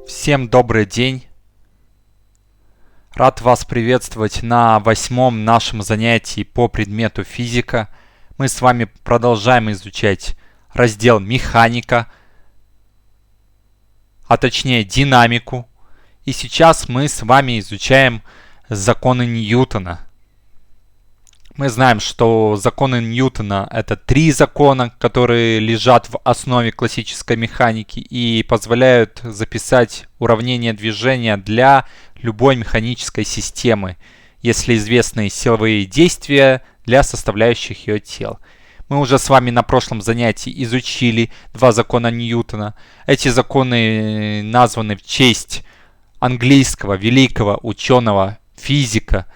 Всем добрый день! Рад вас приветствовать на 8-м нашем занятии по предмету физика. Мы с вами продолжаем изучать раздел механика, а точнее динамику. И сейчас мы с вами изучаем законы Ньютона. Мы знаем, что законы Ньютона — это 3 закона, которые лежат в основе классической механики и позволяют записать уравнение движения для любой механической системы, если известны силовые действия для составляющих ее тел. Мы уже с вами на прошлом занятии изучили 2 закона Ньютона. Эти законы названы в честь английского великого ученого, физика,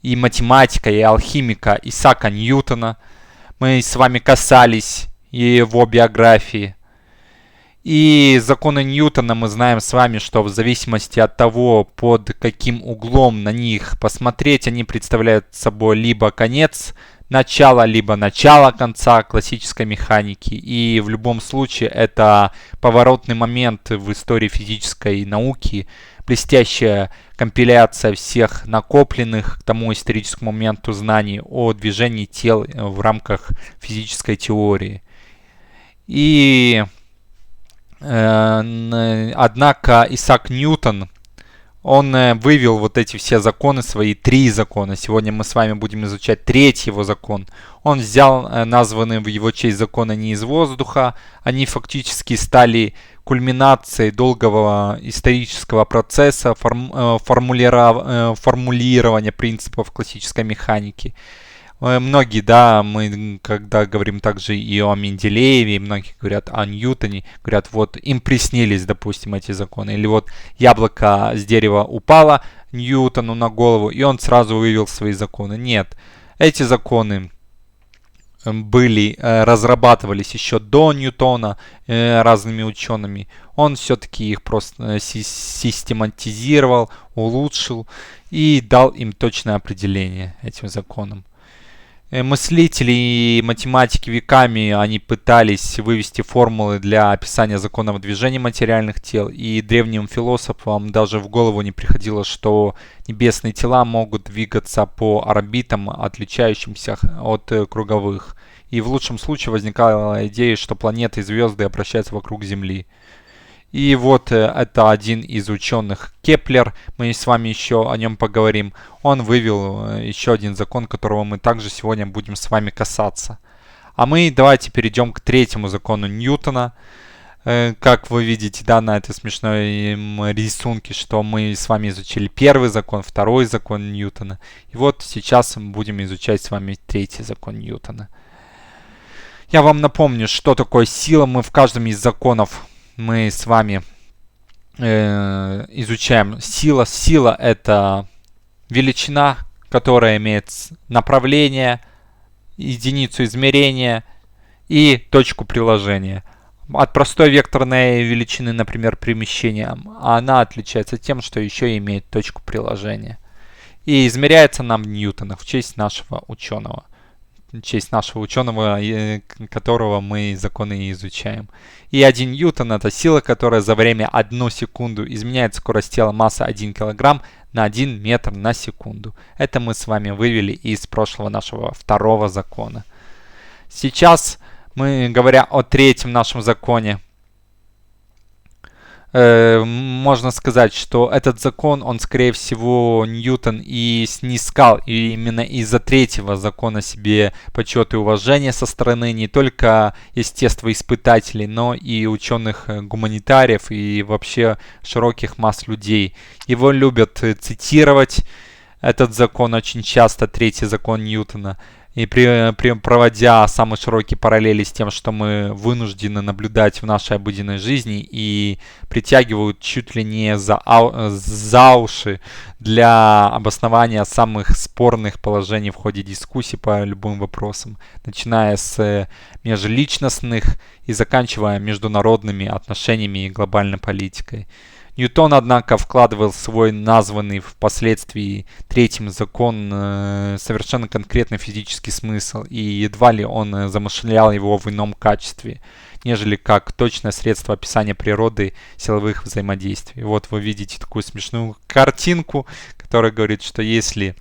и математика, и алхимика Исаака Ньютона. Мы с вами касались его биографии. И законы Ньютона мы знаем с вами, что в зависимости от того, под каким углом на них посмотреть, они представляют собой либо конец начала, либо начало конца классической механики. И в любом случае это поворотный момент в истории физической науки, блестящая компиляция всех накопленных к тому историческому моменту знаний о движении тел в рамках физической теории. И однако Исаак Ньютон, он вывел вот эти все законы, свои 3 закона. Сегодня мы с вами будем изучать 3-й его закон. Он взял названные в его честь законы не из воздуха. Они фактически стали кульминацией долгого исторического процесса формулирования принципов классической механики. Многие, да, мы когда говорим также и о Менделееве, многие говорят о Ньютоне, говорят, вот им приснились, допустим, эти законы. Или вот яблоко с дерева упало Ньютону на голову, и он сразу вывел свои законы. Нет, эти законы разрабатывались еще до Ньютона разными учеными. Он все-таки их просто систематизировал, улучшил и дал им точное определение этим законам. Мыслители и математики веками они пытались вывести формулы для описания законов движения материальных тел, и древним философам даже в голову не приходило, что небесные тела могут двигаться по орбитам, отличающимся от круговых. И в лучшем случае возникала идея, что планеты и звезды обращаются вокруг Земли. И вот это один из ученых, Кеплер, мы с вами еще о нем поговорим. Он вывел еще один закон, которого мы также сегодня будем с вами касаться. А мы давайте перейдем к 3-му закону Ньютона. Как вы видите, да, на этой смешной рисунке, что мы с вами изучили 1-й закон, 2-й закон Ньютона. И вот сейчас мы будем изучать с вами 3-й закон Ньютона. Я вам напомню, что такое сила. Мы в каждом из законов мы с вами изучаем сила. Сила — это величина, которая имеет направление, единицу измерения и точку приложения. От простой векторной величины, например, перемещения, она отличается тем, что еще имеет точку приложения. И измеряется нам в ньютонах в честь нашего ученого. Которого мы законы и изучаем. И 1 ньютон — это сила, которая за время 1 секунду изменяет скорость тела массы 1 кг на 1 метр на секунду. Это мы с вами вывели из прошлого нашего 2-го закона. Сейчас мы, говоря о 3-м нашем законе, можно сказать, что этот закон, он, скорее всего, Ньютон и снискал, и именно из-за 3-го закона себе почет и уважение со стороны не только естествоиспытателей, но и ученых-гуманитариев и вообще широких масс людей. Его любят цитировать, этот закон очень часто, 3-й закон Ньютона, и проводя самые широкие параллели с тем, что мы вынуждены наблюдать в нашей обыденной жизни, и притягивают чуть ли не за уши для обоснования самых спорных положений в ходе дискуссий по любым вопросам, начиная с межличностных и заканчивая международными отношениями и глобальной политикой. Ньютон, однако, вкладывал в свой названный впоследствии 3-м закон совершенно конкретный физический смысл, и едва ли он замышлял его в ином качестве. нежели как точное средство описания природы силовых взаимодействий. Вот вы видите такую смешную картинку, которая говорит, что если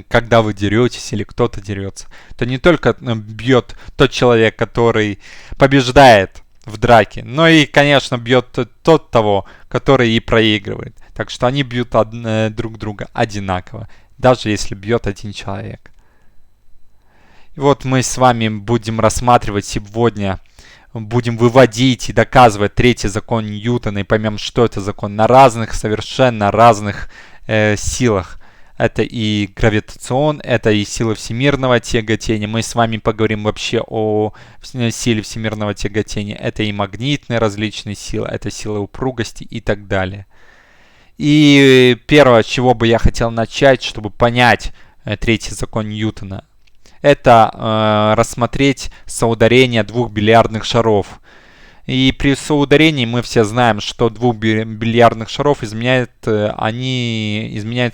когда вы деретесь или кто-то дерется, то не только бьет тот человек, который побеждает в драке, но и, конечно, бьет тот того, который и проигрывает. Так что они бьют друг друга одинаково, даже если бьет один человек. И вот мы с вами будем рассматривать сегодня, будем выводить и доказывать третий закон Ньютона и поймем, что это закон на разных, совершенно разных силах. Это и гравитацион, это и сила всемирного тяготения. Мы с вами поговорим вообще о силе всемирного тяготения. Это и магнитные различные силы, это сила упругости и так далее. И первое, с чего бы я хотел начать, чтобы понять третий закон Ньютона, это рассмотреть соударение двух бильярдных шаров. И при соударении мы все знаем, что двух бильярдных шаров изменяют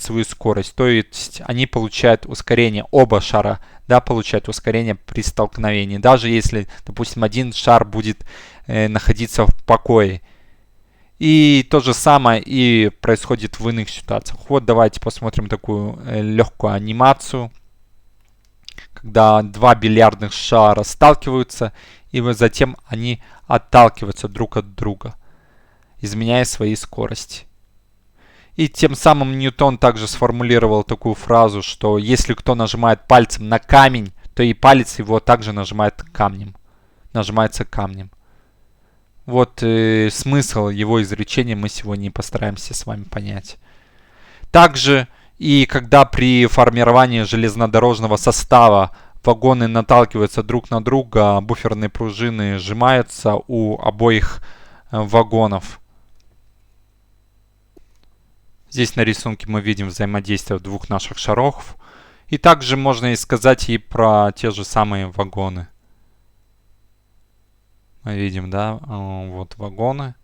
свою скорость. То есть они получают ускорение, оба шара, да, получают ускорение при столкновении. Даже если, допустим, один шар будет находиться в покое. И то же самое и происходит в иных ситуациях. Вот давайте посмотрим такую легкую анимацию, когда два бильярдных шара сталкиваются, и затем они отталкиваются друг от друга, изменяя свои скорости. И тем самым Ньютон также сформулировал такую фразу, что если кто нажимает пальцем на камень, то и палец его также нажимается камнем. Вот смысл его изречения мы сегодня постараемся с вами понять. Также и когда при формировании железнодорожного состава вагоны наталкиваются друг на друга, буферные пружины сжимаются у обоих вагонов. Здесь на рисунке мы видим взаимодействие двух наших шаров. И также можно и сказать и про те же самые вагоны. Мы видим, да, вот вагоны.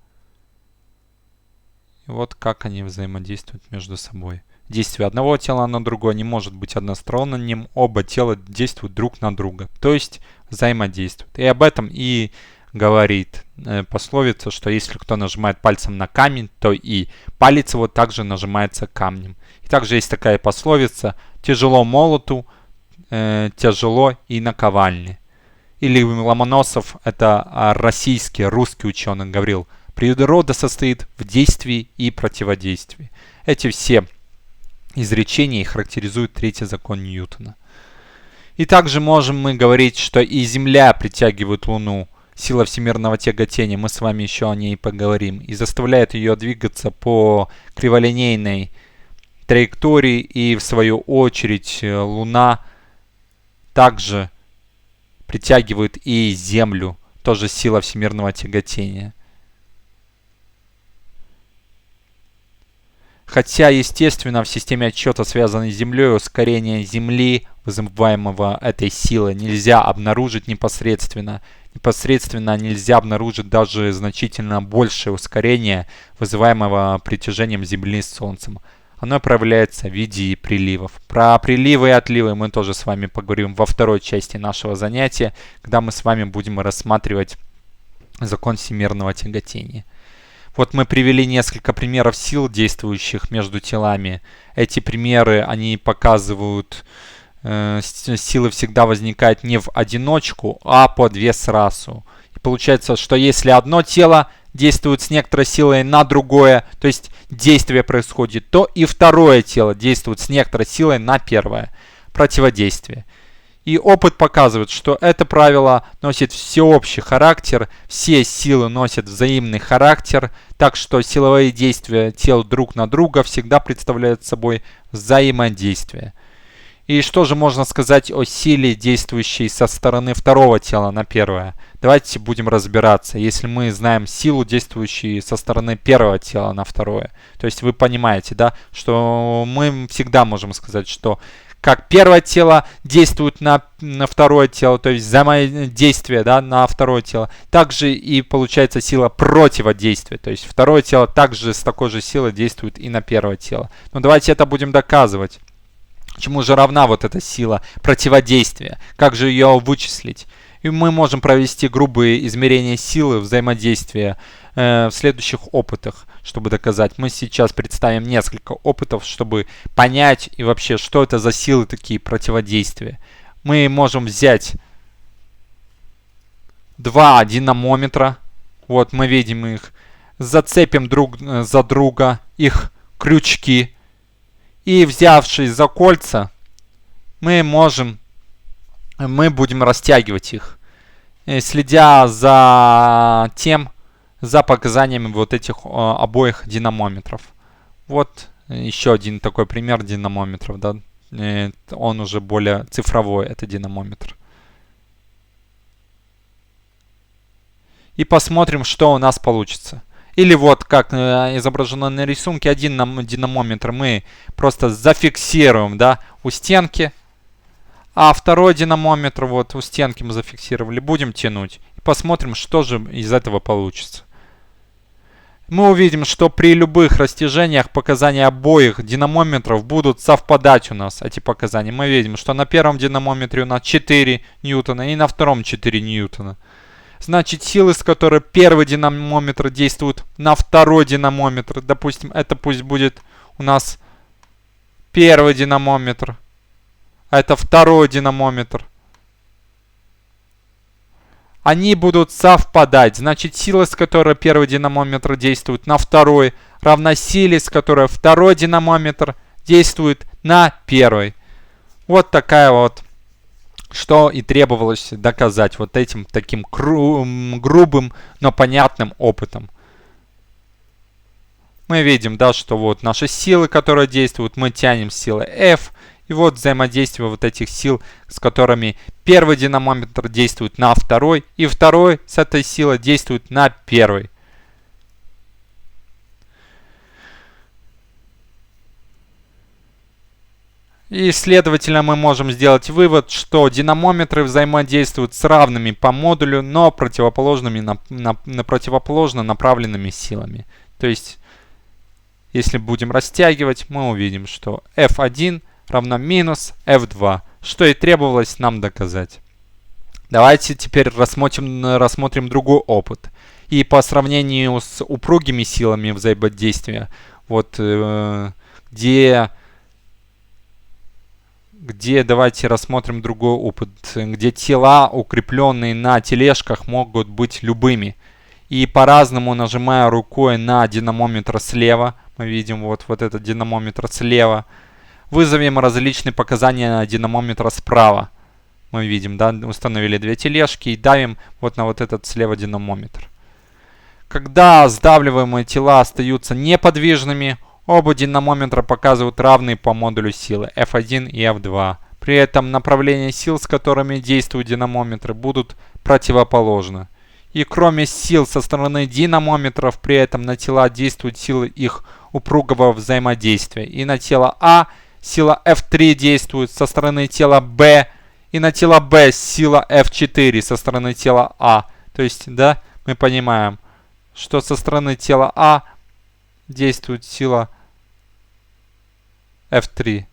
И вот как они взаимодействуют между собой. Действие одного тела на другое не может быть односторонним, оба тела действуют друг на друга, то есть взаимодействуют. И об этом и говорит пословица, что если кто нажимает пальцем на камень, то и палец его также нажимается камнем. И также есть такая пословица: тяжело молоту, тяжело и наковальне. Или Ломоносов, это русский ученый, говорил: природа состоит в действии и противодействии. Эти все изречения характеризуют третий закон Ньютона. И также можем мы говорить, что и Земля притягивает Луну, сила всемирного тяготения, мы с вами еще о ней поговорим, и заставляет ее двигаться по криволинейной траектории, и в свою очередь Луна также притягивает и Землю, тоже сила всемирного тяготения. Хотя, естественно, в системе отсчета, связанной с Землей, ускорение Земли, вызываемого этой силой, нельзя обнаружить непосредственно. Непосредственно нельзя обнаружить даже значительно большее ускорение, вызываемого притяжением Земли с Солнцем. Оно проявляется в виде приливов. Про приливы и отливы мы тоже с вами поговорим во второй части нашего занятия, когда мы с вами будем рассматривать закон всемирного тяготения. Вот мы привели несколько примеров сил, действующих между телами. Эти примеры, они показывают, силы всегда возникают не в одиночку, а по две сразу. И получается, что если одно тело действует с некоторой силой на другое, то есть действие происходит, то и второе тело действует с некоторой силой на первое. Противодействие. И опыт показывает, что это правило носит всеобщий характер, все силы носят взаимный характер, так что силовые действия тел друг на друга всегда представляют собой взаимодействие. И что же можно сказать о силе, действующей со стороны второго тела на первое? Давайте будем разбираться, если мы знаем силу, действующую со стороны первого тела на второе. То есть вы понимаете, да, что мы всегда можем сказать, что как первое тело действует на второе тело, то есть взаимодействие, да, на второе тело, также и получается сила противодействия. То есть второе тело также с такой же силой действует и на первое тело. Но давайте это будем доказывать. Чему же равна вот эта сила противодействия? Как же ее вычислить? И мы можем провести грубые измерения силы взаимодействия в следующих опытах, чтобы доказать. Мы сейчас представим несколько опытов, чтобы понять и вообще, что это за силы такие противодействия. Мы можем взять два динамометра. Вот мы видим их. Зацепим друг за друга их крючки. И взявшись за кольца, мы будем растягивать их, следя за показаниями вот этих обоих динамометров. Вот еще один такой пример динамометров, да. Он уже более цифровой, это динамометр. И посмотрим, что у нас получится. Или вот, как изображено на рисунке, один динамометр мы просто зафиксируем, да, у стенки. А второй динамометр вот у стенки мы зафиксировали. Будем тянуть. И посмотрим, что же из этого получится. Мы увидим, что при любых растяжениях показания обоих динамометров будут совпадать у нас, эти показания. Мы видим, что на первом динамометре у нас 4 ньютона и на втором 4 ньютона. Значит, силы, с которой первый динамометр действует на второй динамометр, допустим, это пусть будет у нас первый динамометр, а это второй динамометр. Они будут совпадать. Значит, сила, с которой первый динамометр действует на второй, равна силе, с которой второй динамометр действует на первый. Вот такая вот, что и требовалось доказать вот этим таким грубым, но понятным опытом. Мы видим, да, что вот наши силы, которые действуют, мы тянем силы F. И вот взаимодействие вот этих сил, с которыми первый динамометр действует на второй, и второй с этой силой действует на первый. И, следовательно, мы можем сделать вывод, что динамометры взаимодействуют с равными по модулю, но противоположно направленными силами. То есть, если будем растягивать, мы увидим, что F1 равно минус F2, что и требовалось нам доказать. Давайте теперь рассмотрим другой опыт. И по сравнению с упругими силами взаимодействия, вот где давайте рассмотрим другой опыт, где тела, укрепленные на тележках, могут быть любыми. И по-разному, нажимая рукой на динамометр слева, мы видим вот этот динамометр слева, вызовем различные показания на динамометр справа. Мы видим, да, установили две тележки и давим вот на вот этот слева динамометр. Когда сдавливаемые тела остаются неподвижными, оба динамометра показывают равные по модулю силы F1 и F2. При этом направление сил, с которыми действуют динамометры, будут противоположны. И кроме сил со стороны динамометров, при этом на тела действуют силы их упругого взаимодействия. И на тело А сила F3 действует со стороны тела B, и на тело B сила F4 со стороны тела А. То есть, да, мы понимаем, что со стороны тела А действует сила F3.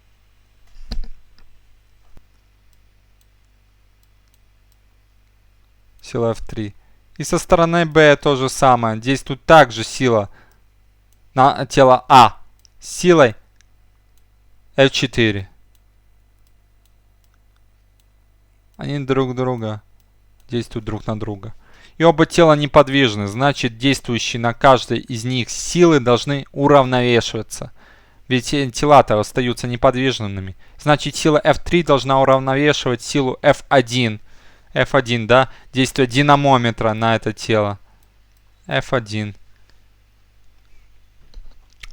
Сила F3. И со стороны B то же самое. Действует также сила на тело А с силой F4. Они действуют друг на друга. И оба тела неподвижны, значит, действующие на каждой из них силы должны уравновешиваться. Ведь тела-то остаются неподвижными. Значит, сила F3 должна уравновешивать силу F1. F1, да, действие динамометра на это тело. F1.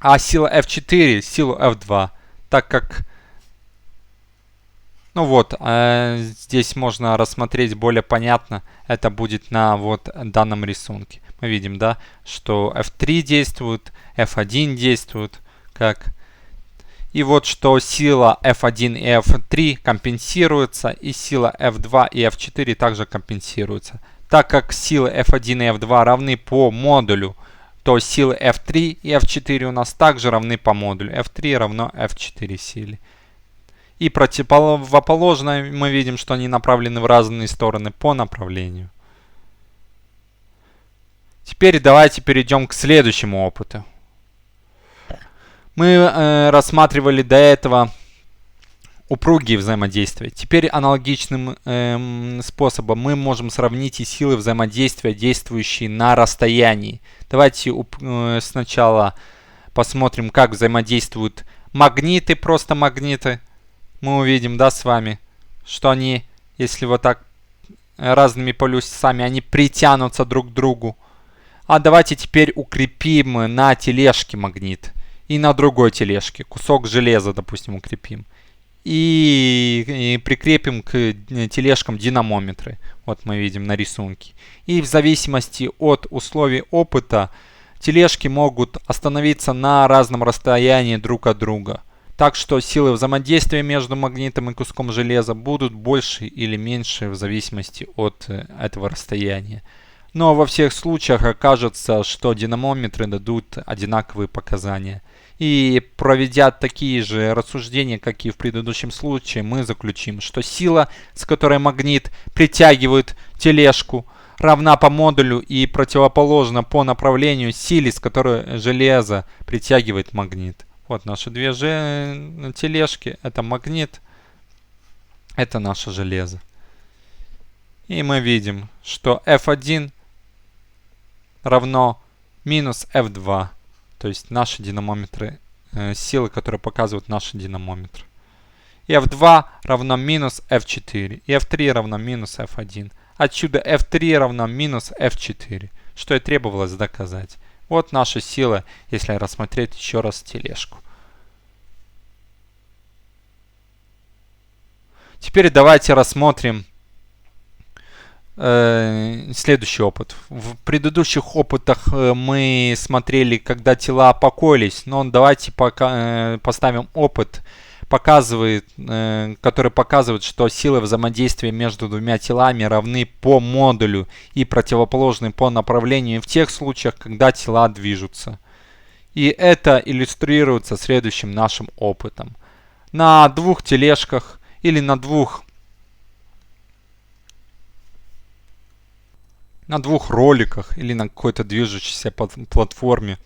А сила F4 силу F2. Так как, ну вот, здесь можно рассмотреть более понятно. Это будет на вот данном рисунке. Мы видим, да, что F3 действует, F1 действует, как. И вот что сила F1 и F3 компенсируются, и сила F2 и F4 также компенсируются. Так как силы F1 и F2 равны по модулю, то силы F3 и F4 у нас также равны по модулю. F3 равно F4 силе. И противоположно мы видим, что они направлены в разные стороны по направлению. Теперь давайте перейдем к следующему опыту. Мы рассматривали до этого упругие взаимодействия. Теперь аналогичным способом мы можем сравнить и силы взаимодействия, действующие на расстоянии. Давайте сначала посмотрим, как взаимодействуют магниты, просто магниты. Мы увидим, да, с вами, что они, если вот так разными полюсами, они притянутся друг к другу. А давайте теперь укрепим на тележке магнит. И на другой тележке кусок железа, допустим, укрепим. И прикрепим к тележкам динамометры. Вот мы видим на рисунке. И в зависимости от условий опыта тележки могут остановиться на разном расстоянии друг от друга. Так что силы взаимодействия между магнитом и куском железа будут больше или меньше в зависимости от этого расстояния. Но во всех случаях окажется, что динамометры дадут одинаковые показания. И проведя такие же рассуждения, как и в предыдущем случае, мы заключим, что сила, с которой магнит притягивает тележку, равна по модулю и противоположна по направлению силе, с которой железо притягивает магнит. Вот наши две тележки. Это магнит, это наше железо. И мы видим, что F1 равно минус F2. То есть наши динамометры, силы, которые показывают наши динамометры. И F2 равно минус F4. И F3 равно минус F1. Отсюда F3 равно минус F4. Что и требовалось доказать. Вот наша сила, если рассмотреть еще раз тележку. Теперь давайте рассмотрим следующий опыт. В предыдущих опытах мы смотрели, когда тела покоились, но давайте пока поставим опыт, который показывает, что силы взаимодействия между двумя телами равны по модулю и противоположны по направлению в тех случаях, когда тела движутся. И это иллюстрируется следующим нашим опытом. На двух тележках или на двух роликах или на какой-то движущейся платформе,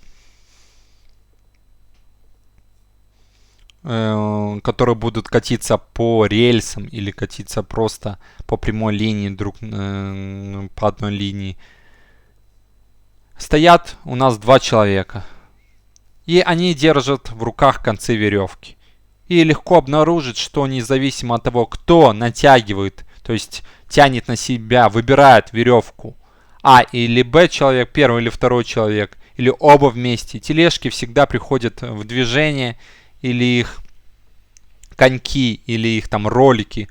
которые будут катиться по рельсам или катиться просто по прямой линии по одной линии. Стоят у нас два человека. И они держат в руках концы веревки. И легко обнаружить, что независимо от того, кто натягивает, то есть тянет на себя, выбирает веревку, А или Б человек, первый или второй человек, или оба вместе, тележки всегда приходят в движение, или их коньки, или их там ролики,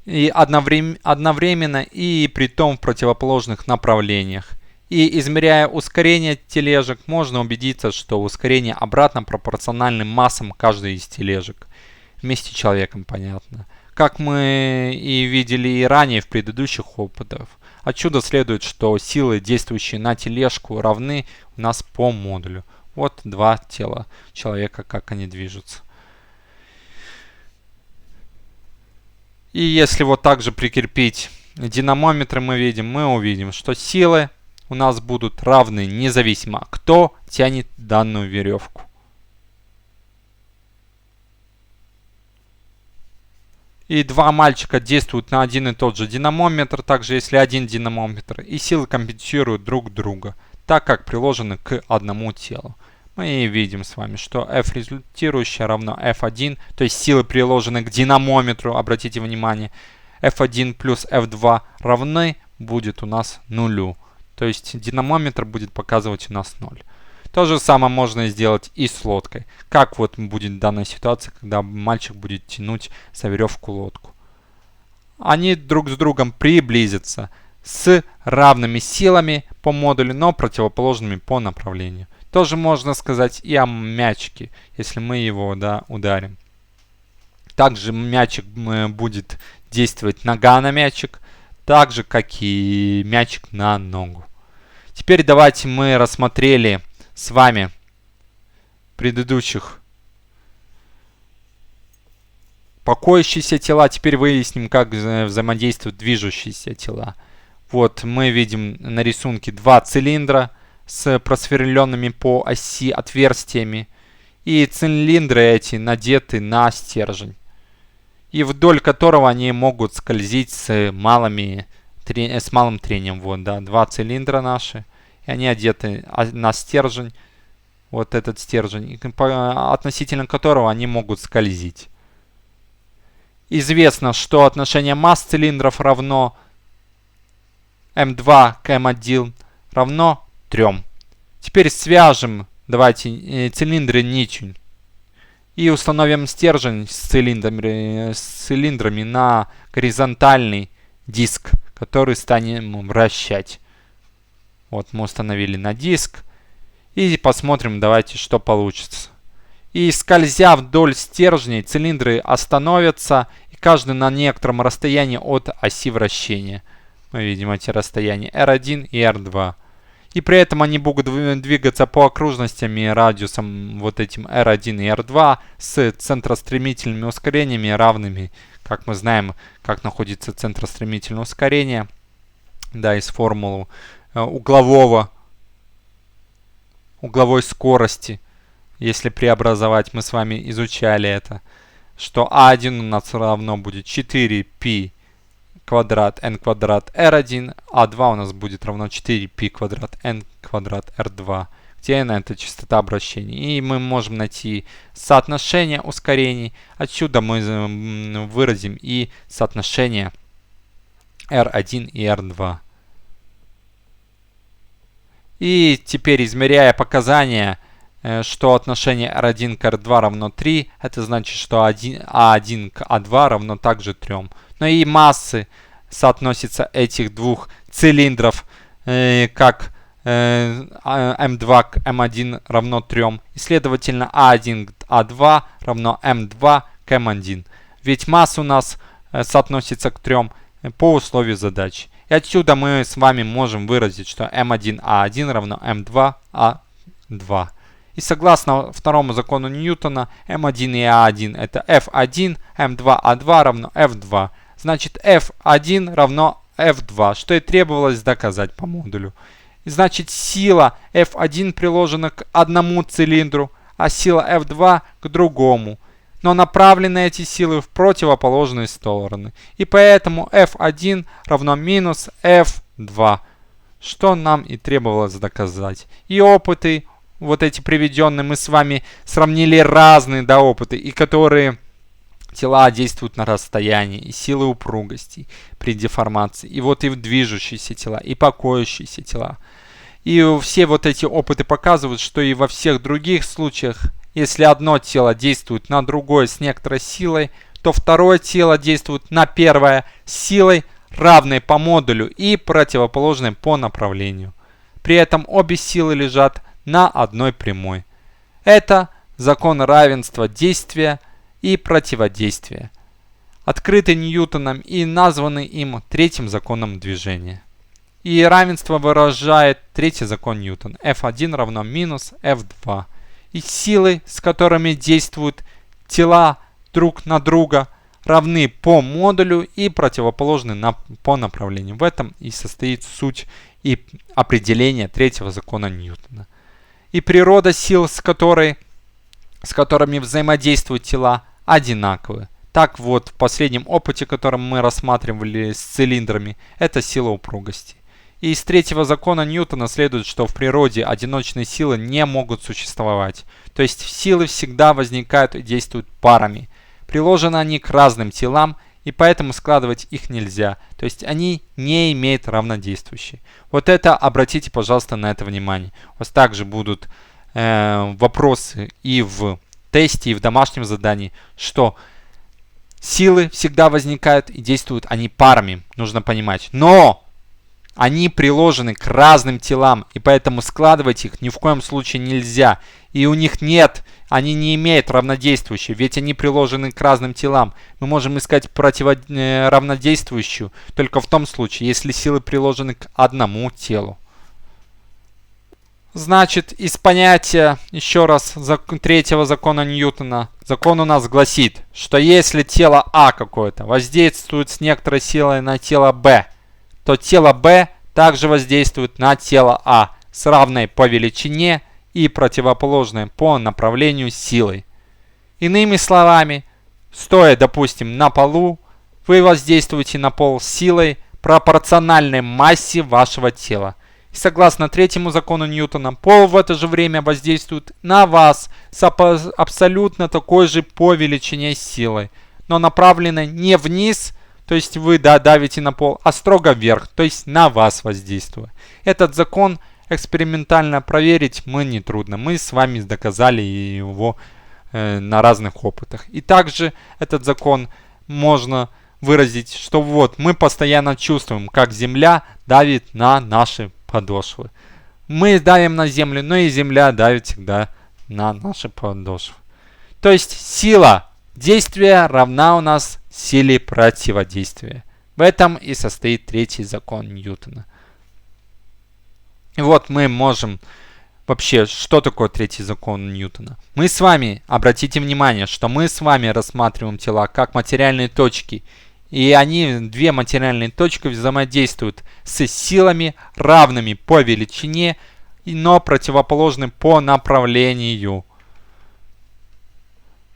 и одновременно и притом в противоположных направлениях. И измеряя ускорение тележек, можно убедиться, что ускорение обратно пропорционально массам каждой из тележек. Вместе с человеком, понятно. Как мы и видели и ранее в предыдущих опытах. Отсюда следует, что силы, действующие на тележку, равны у нас по модулю. Вот два тела человека, как они движутся. И если вот так же прикрепить динамометры, мы увидим, что силы у нас будут равны независимо, кто тянет данную веревку. И два мальчика действуют на один и тот же динамометр, также если один динамометр, и силы компенсируют друг друга, так как приложены к одному телу. Мы видим с вами, что F результирующая равно F1, то есть силы приложены к динамометру, обратите внимание, F1 плюс F2 равны будет у нас нулю. То есть динамометр будет показывать у нас 0. То же самое можно сделать и с лодкой. Как вот будет данная ситуация, когда мальчик будет тянуть за веревку лодку. Они друг с другом приблизятся с равными силами по модулю, но противоположными по направлению. Тоже можно сказать и о мячике, если мы его ударим. Также мячик будет действовать нога на мячик, так же как и мячик на ногу. Теперь давайте мы рассмотрели с вами в предыдущих покоящиеся тела. Теперь выясним, как взаимодействуют движущиеся тела. Вот мы видим на рисунке два цилиндра с просверленными по оси отверстиями. И цилиндры эти надеты на стержень. И вдоль которого они могут скользить с малым трением. Вот, да, два цилиндра наши. И они одеты на стержень. Вот этот стержень, относительно которого они могут скользить. Известно, что отношение масс цилиндров равно М2 к М1 равно 3. Теперь свяжем, давайте, цилиндры нитью. И установим стержень с цилиндрами на горизонтальный диск, который станем вращать. Вот мы установили на диск. И посмотрим, давайте, что получится. И скользя вдоль стержней, цилиндры остановятся, и каждый на некотором расстоянии от оси вращения. Мы видим эти расстояния R1 и R2. И при этом они будут двигаться по окружностям и радиусам вот этим R1 и R2 с центростремительными ускорениями равными. Как мы знаем, как находится центростремительное ускорение. Да, из формулы угловой скорости. Если преобразовать, мы с вами изучали это. Что А1 у нас равно будет 4π квадрат n квадрат r1, А2 у нас будет равно 4π квадрат n квадрат r2, где n это частота обращения. И мы можем найти соотношение ускорений. Отсюда мы выразим и соотношение r1 и r2. И теперь, измеряя показания, что отношение R1 к R2 равно 3, это значит, что А1 к А2 равно также 3. Но и массы соотносятся этих двух цилиндров, как М2 к М1 равно 3. И, следовательно, А1 к А2 равно М2 к М1. Ведь масса у нас соотносится к 3 по условию задачи. И отсюда мы с вами можем выразить, что М1А1 равно М2А2. И согласно второму закону Ньютона, М1 и А1 это F1, М2А2 равно F2. Значит, F1 равно F2, что и требовалось доказать по модулю. И значит, сила F1 приложена к одному цилиндру, а сила F2 к другому. Но направлены эти силы в противоположные стороны. И поэтому F1 равно минус F2, что нам и требовалось доказать. И опыты, вот эти приведенные, мы с вами сравнили разные опыты, и которые тела действуют на расстоянии, и силы упругости при деформации, и вот и движущиеся тела, и покоящиеся тела. И все вот эти опыты показывают, что и во всех других случаях, если одно тело действует на другое с некоторой силой, то второе тело действует на первое с силой, равной по модулю и противоположной по направлению. При этом обе силы лежат на одной прямой. Это закон равенства действия и противодействия, открытый Ньютоном и названный им третьим законом движения. И равенство выражает третий закон Ньютона. F1 равно минус F2. И силы, с которыми действуют тела друг на друга, равны по модулю и противоположны по направлению. В этом и состоит суть и определение третьего закона Ньютона. И природа сил, с которыми взаимодействуют тела, одинаковы. Так вот, в последнем опыте, который мы рассматривали с цилиндрами, это сила упругости. И из третьего закона Ньютона следует, что в природе одиночные силы не могут существовать. То есть силы всегда возникают и действуют парами. Приложены они к разным телам, и поэтому складывать их нельзя. То есть они не имеют равнодействующие. Вот это, обратите, пожалуйста, на это внимание. У вас также будут вопросы и в тесте, и в домашнем задании, что силы всегда возникают и действуют они парами, нужно понимать. Но они приложены к разным телам, и поэтому складывать их ни в коем случае нельзя. И у них нет, они не имеют равнодействующие, ведь они приложены к разным телам. Мы можем искать равнодействующую только в том случае, если силы приложены к одному телу. Значит, из понятия, еще раз, третьего закона Ньютона, закон у нас гласит, что если тело А какое-то воздействует с некоторой силой на тело Б, то тело Б также воздействует на тело А с равной по величине и противоположной по направлению силой. Иными словами, стоя, допустим, на полу, вы воздействуете на пол силой, пропорциональной массе вашего тела. И согласно третьему закону Ньютона, пол в это же время воздействует на вас с абсолютно такой же по величине силой, но направленной не вниз, то есть вы давите на пол, а строго вверх, то есть на вас воздействуя. Этот закон экспериментально проверить мы не трудно. Мы с вами доказали его на разных опытах. И также этот закон можно выразить, что вот мы постоянно чувствуем, как земля давит на наши подошвы. Мы давим на землю, но и земля давит всегда на наши подошвы. То есть сила действия равна у нас силе противодействия. В этом и состоит третий закон Ньютона. И вот мы можем... Вообще, что такое третий закон Ньютона? Мы с вами, обратите внимание, что мы с вами рассматриваем тела как материальные точки. И они, две материальные точки, взаимодействуют с силами, равными по величине, но противоположными по направлению.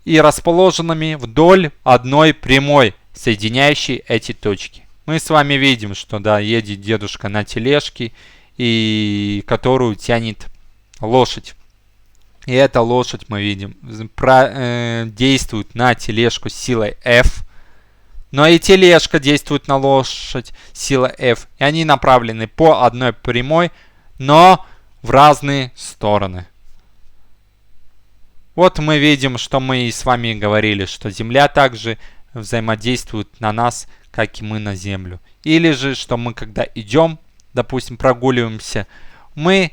И расположенными вдоль одной прямой, соединяющей эти точки. Мы с вами видим, что да, едет дедушка на тележке, и которую тянет лошадь. И эта лошадь, мы видим, действует на тележку силой F. Но и тележка действует на лошадь силой F. И они направлены по одной прямой, но в разные стороны. Вот мы видим, что мы с вами говорили, что Земля также взаимодействует на нас, как и мы на Землю. Или же, что мы когда идем, допустим, прогуливаемся, мы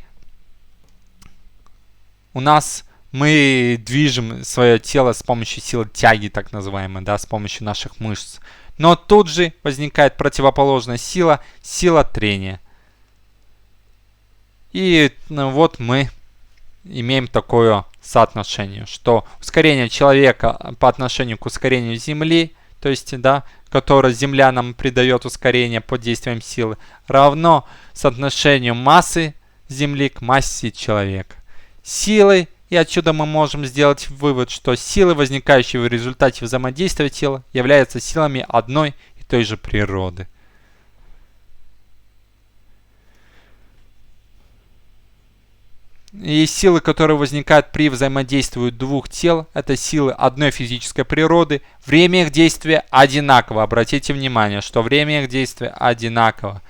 движем свое тело с помощью силы тяги, так называемой, да, с помощью наших мышц. Но тут же возникает противоположная сила, сила трения. И вот мы имеем такое соотношение, что ускорение человека по отношению к ускорению Земли, то есть, да, которое Земля нам придает ускорение под действием силы, равно соотношению массы Земли к массе человека. Силы, и отсюда мы можем сделать вывод, что силы, возникающие в результате взаимодействия тела, являются силами одной и той же природы. И силы, которые возникают при взаимодействии двух тел, это силы одной физической природы. Время их действия одинаково. Обратите внимание, что время их действия одинаково.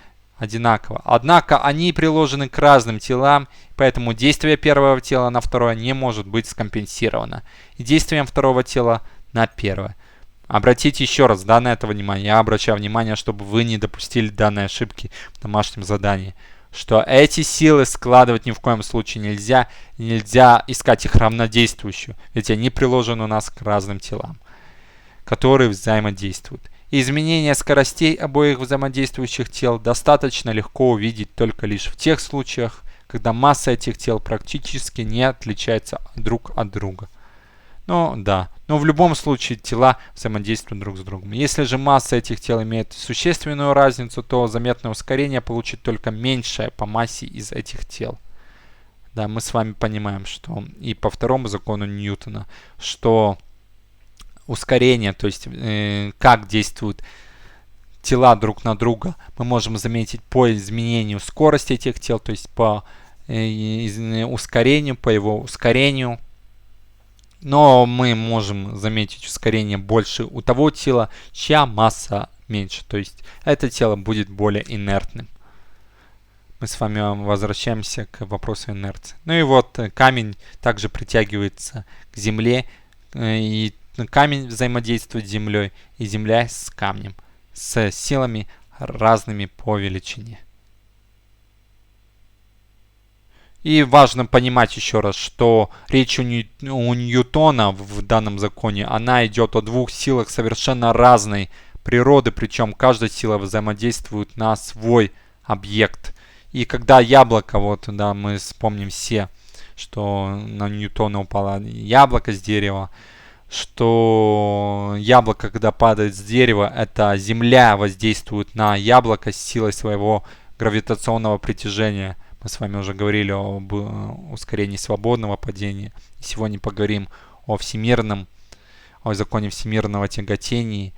Однако они приложены к разным телам, поэтому действие первого тела на второе не может быть скомпенсировано. И действием второго тела на первое. Обратите еще раз на это внимание. Я обращаю внимание, чтобы вы не допустили данной ошибки в домашнем задании. Что эти силы складывать ни в коем случае нельзя. Нельзя искать их равнодействующую. Ведь они приложены у нас к разным телам, которые взаимодействуют. Изменение скоростей обоих взаимодействующих тел достаточно легко увидеть только лишь в тех случаях, когда масса этих тел практически не отличается друг от друга. Но в любом случае тела взаимодействуют друг с другом. Если же масса этих тел имеет существенную разницу, то заметное ускорение получит только меньшее по массе из этих тел. Да, мы с вами понимаем, что и по второму закону Ньютона, что ускорение, то есть как действуют тела друг на друга, мы можем заметить по изменению скорости этих тел, то есть по ускорению, по его ускорению. Но мы можем заметить ускорение больше у того тела, чья масса меньше, то есть это тело будет более инертным. Мы с вами возвращаемся к вопросу инерции. Ну и вот камень также притягивается к земле, и камень взаимодействует с землей, и земля с камнем, с силами разными по величине. И важно понимать еще раз, что речь у Ньютона в данном законе, она идет о двух силах совершенно разной природы, причем каждая сила взаимодействует на свой объект. И когда яблоко, вот, да, мы вспомним все, что на Ньютона упало яблоко с дерева, что яблоко, когда падает с дерева, это Земля воздействует на яблоко с силой своего гравитационного притяжения. Мы с вами уже говорили об ускорении свободного падения. Сегодня поговорим о законе всемирного тяготения.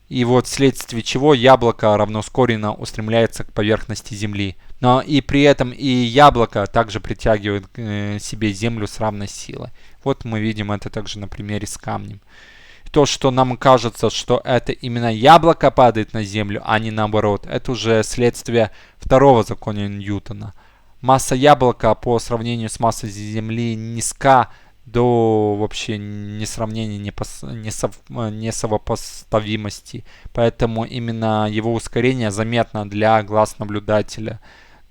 И вот вследствие чего яблоко равноускоренно устремляется к поверхности Земли. Но и при этом и яблоко также притягивает к себе Землю с равной силой. Вот мы видим это также на примере с камнем. То, что нам кажется, что это именно яблоко падает на Землю, а не наоборот, это уже следствие второго закона Ньютона. Масса яблока по сравнению с массой Земли низка до вообще несравнения, несовпоставимости. Поэтому именно его ускорение заметно для глаз наблюдателя.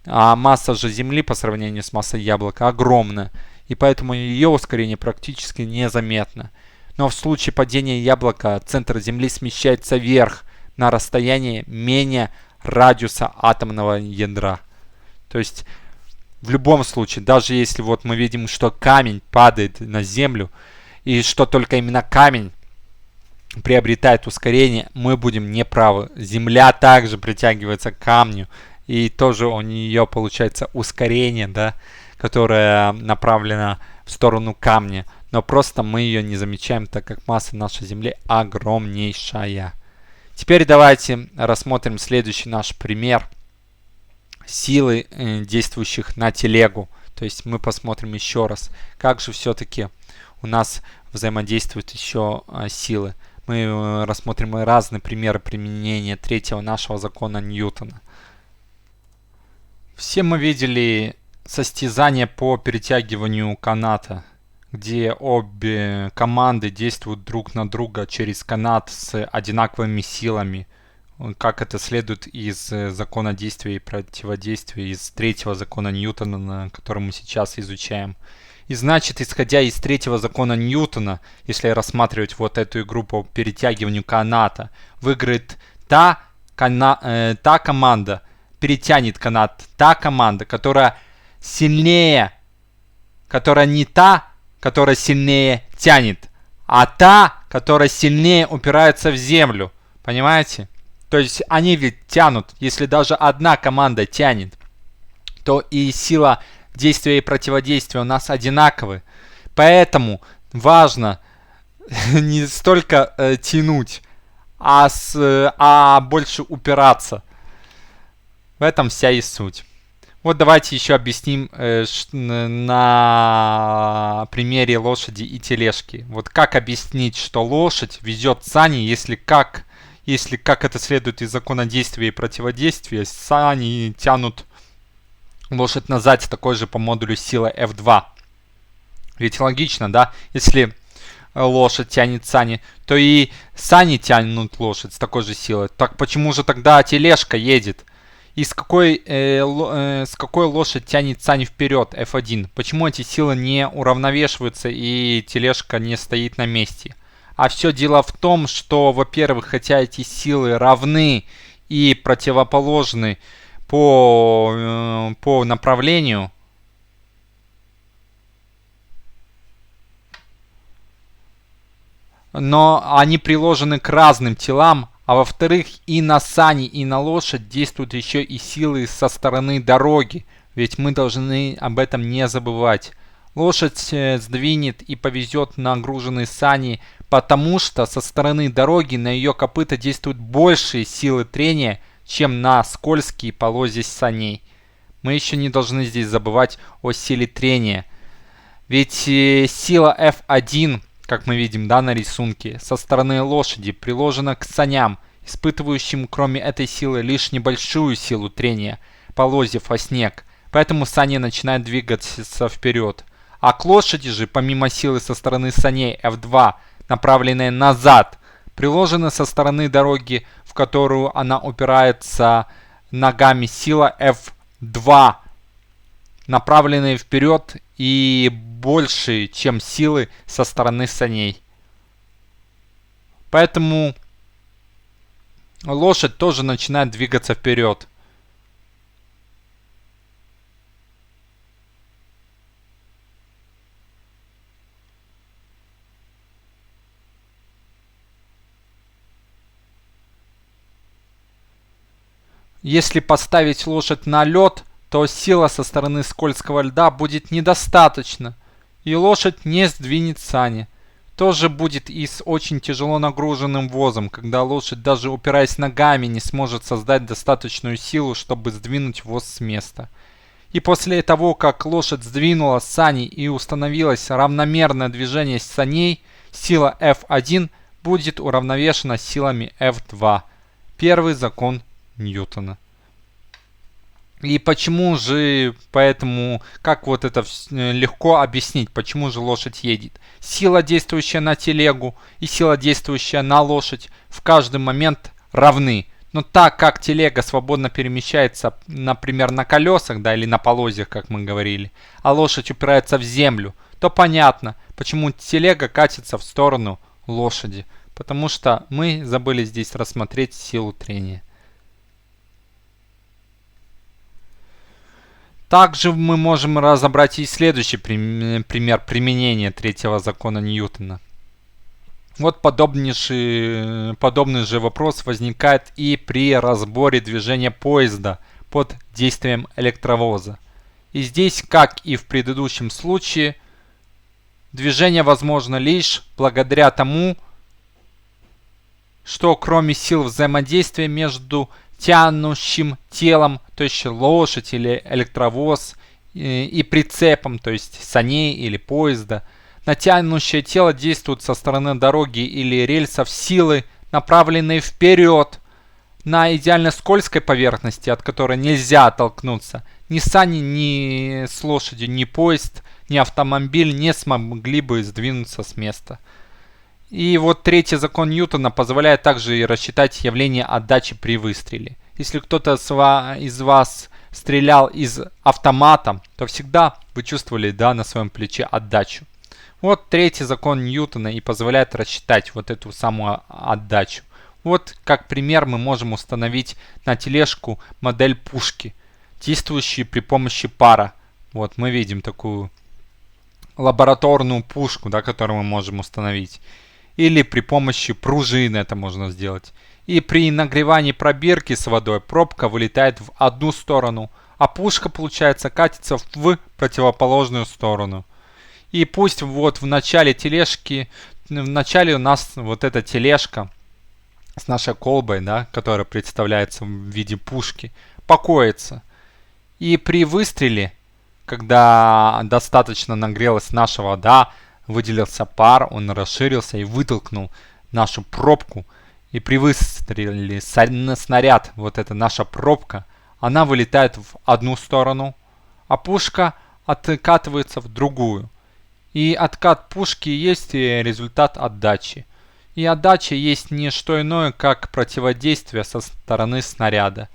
А масса же Земли по сравнению с массой яблока огромна. И поэтому ее ускорение практически незаметно. Но в случае падения яблока центр Земли смещается вверх на расстояние менее радиуса атомного ядра. То есть в любом случае, даже если вот мы видим, что камень падает на Землю, и что только именно камень приобретает ускорение, мы будем неправы. Земля также притягивается к камню, и тоже у нее получается ускорение, да, которое направлено в сторону камня. Но просто мы ее не замечаем, так как масса нашей Земли огромнейшая. Теперь давайте рассмотрим следующий наш пример силы, действующих на телегу. То есть мы посмотрим еще раз, как же все-таки у нас взаимодействуют еще силы. Мы рассмотрим разные примеры применения третьего нашего закона Ньютона. Все мы видели состязание по перетягиванию каната, где обе команды действуют друг на друга через канат с одинаковыми силами, как это следует из закона действия и противодействия, из третьего закона Ньютона, который мы сейчас изучаем. И значит, исходя из третьего закона Ньютона, если рассматривать вот эту игру по перетягиванию каната, выиграет та команда, перетянет канат, та команда, которая сильнее, которая не та, которая сильнее тянет, а та, которая сильнее упирается в землю. Понимаете? То есть они ведь тянут. Если даже одна команда тянет, то и сила действия и противодействия у нас одинаковы. Поэтому не столько тянуть, а больше упираться. В этом вся и суть. Вот давайте еще объясним на примере лошади и тележки. Вот как объяснить, что лошадь везет сани, если как это следует из закона действия и противодействия, сани тянут лошадь назад с такой же по модулю силы F2. Ведь логично, да? Если лошадь тянет сани, то и сани тянут лошадь с такой же силой. Так почему же тогда тележка едет? И с какой лошадь тянет сани вперед, F1? Почему эти силы не уравновешиваются и тележка не стоит на месте? А все дело в том, что, во-первых, хотя эти силы равны и противоположны по направлению, но они приложены к разным телам, а во-вторых, и на сани, и на лошадь действуют еще и силы со стороны дороги, ведь мы должны об этом не забывать. Лошадь сдвинет и повезет нагруженные сани, потому что со стороны дороги на ее копыта действуют большие силы трения, чем на скользкие полозья саней. Мы еще не должны здесь забывать о силе трения. Ведь сила F1, как мы видим, да, на рисунке, со стороны лошади приложена к саням, испытывающим кроме этой силы лишь небольшую силу трения полозьев о снег. Поэтому сани начинают двигаться вперед. А к лошади же, помимо силы со стороны саней F2, направленной назад, приложена со стороны дороги, в которую она упирается ногами, сила F2, направленные вперед и больше, чем силы со стороны саней. Поэтому лошадь тоже начинает двигаться вперед. Если поставить лошадь на лед, то сила со стороны скользкого льда будет недостаточно, и лошадь не сдвинет сани. Тоже будет и с очень тяжело нагруженным возом, когда лошадь, даже упираясь ногами, не сможет создать достаточную силу, чтобы сдвинуть воз с места. И после того, как лошадь сдвинула сани и установилось равномерное движение саней, сила F1 будет уравновешена силами F2. Первый закон Ньютона. И почему же, поэтому, как вот это легко объяснить, почему же лошадь едет? Сила, действующая на телегу, и сила, действующая на лошадь, в каждый момент равны. Но так как телега свободно перемещается, например, на колесах, да, или на полозьях, как мы говорили, а лошадь упирается в землю, то понятно, почему телега катится в сторону лошади. Потому что мы забыли здесь рассмотреть силу трения. Также мы можем разобрать и следующий пример применения третьего закона Ньютона. Вот подобный же вопрос возникает и при разборе движения поезда под действием электровоза. И здесь, как и в предыдущем случае, движение возможно лишь благодаря тому, что кроме сил взаимодействия между тянущим телом, то есть лошадь или электровоз, и прицепом, то есть саней или поезда, на тянущее тело действуют со стороны дороги или рельсов силы, направленные вперед. На идеально скользкой поверхности, от которой нельзя оттолкнуться, ни сани, ни с лошадью, ни поезд, ни автомобиль не смогли бы сдвинуться с места. И вот третий закон Ньютона позволяет также и рассчитать явление отдачи при выстреле. Если кто-то из вас стрелял из автомата, то всегда вы чувствовали, да, на своем плече отдачу. Вот третий закон Ньютона и позволяет рассчитать вот эту самую отдачу. Вот как пример мы можем установить на тележку модель пушки, действующую при помощи пара. Вот мы видим такую лабораторную пушку, да, которую мы можем установить. Или при помощи пружины это можно сделать. И при нагревании пробирки с водой пробка вылетает в одну сторону, а пушка, получается, катится в противоположную сторону. И пусть вот в начале у нас вот эта тележка с нашей колбой, да, которая представляется в виде пушки, покоится. И при выстреле, когда достаточно нагрелась наша вода, выделился пар, он расширился и вытолкнул нашу пробку. И при выстреле снаряд, вот эта наша пробка, она вылетает в одну сторону, а пушка откатывается в другую. И откат пушки есть результат отдачи. И отдача есть не что иное, как противодействие со стороны снаряда.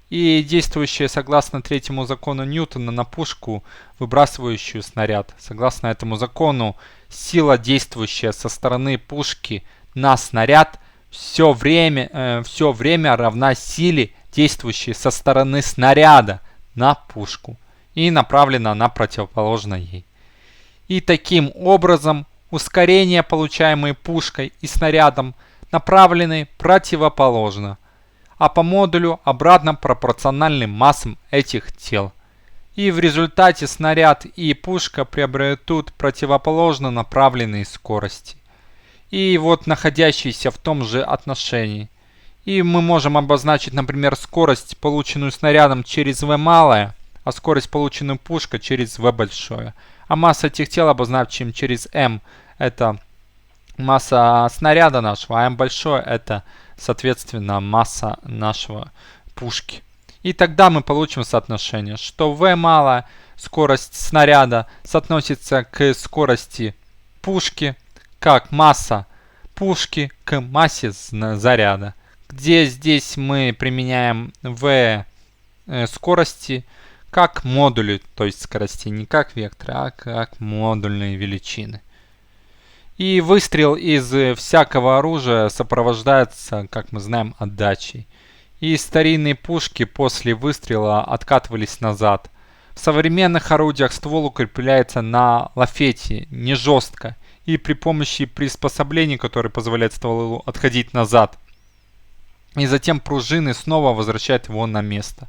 И действующее согласно третьему закону Ньютона на пушку, выбрасывающую снаряд. Согласно этому закону, сила, действующая со стороны пушки на снаряд, все время равна силе, действующей со стороны снаряда на пушку и направлена на противоположное ей. И таким образом ускорения, получаемые пушкой и снарядом, направлены противоположно, а по модулю обратно пропорциональны массам этих тел. И в результате снаряд и пушка приобретут противоположно направленные скорости. И вот находящиеся в том же отношении. И мы можем обозначить, например, скорость, полученную снарядом через v малое, а скорость, полученную пушкой, через v большое. А масса этих тел обозначим через m. Это масса снаряда нашего, а m большое это, соответственно, масса нашего пушки. И тогда мы получим соотношение, что v малая, скорость снаряда, соотносится к скорости пушки, как масса пушки к массе заряда. Где здесь мы применяем v скорости как модули, то есть скорости не как векторы, а как модульные величины. И выстрел из всякого оружия сопровождается, как мы знаем, отдачей. И старинные пушки после выстрела откатывались назад. В современных орудиях ствол укрепляется на лафете, не жестко, и при помощи приспособлений, которые позволяют стволу отходить назад. И затем пружины снова возвращают его на место.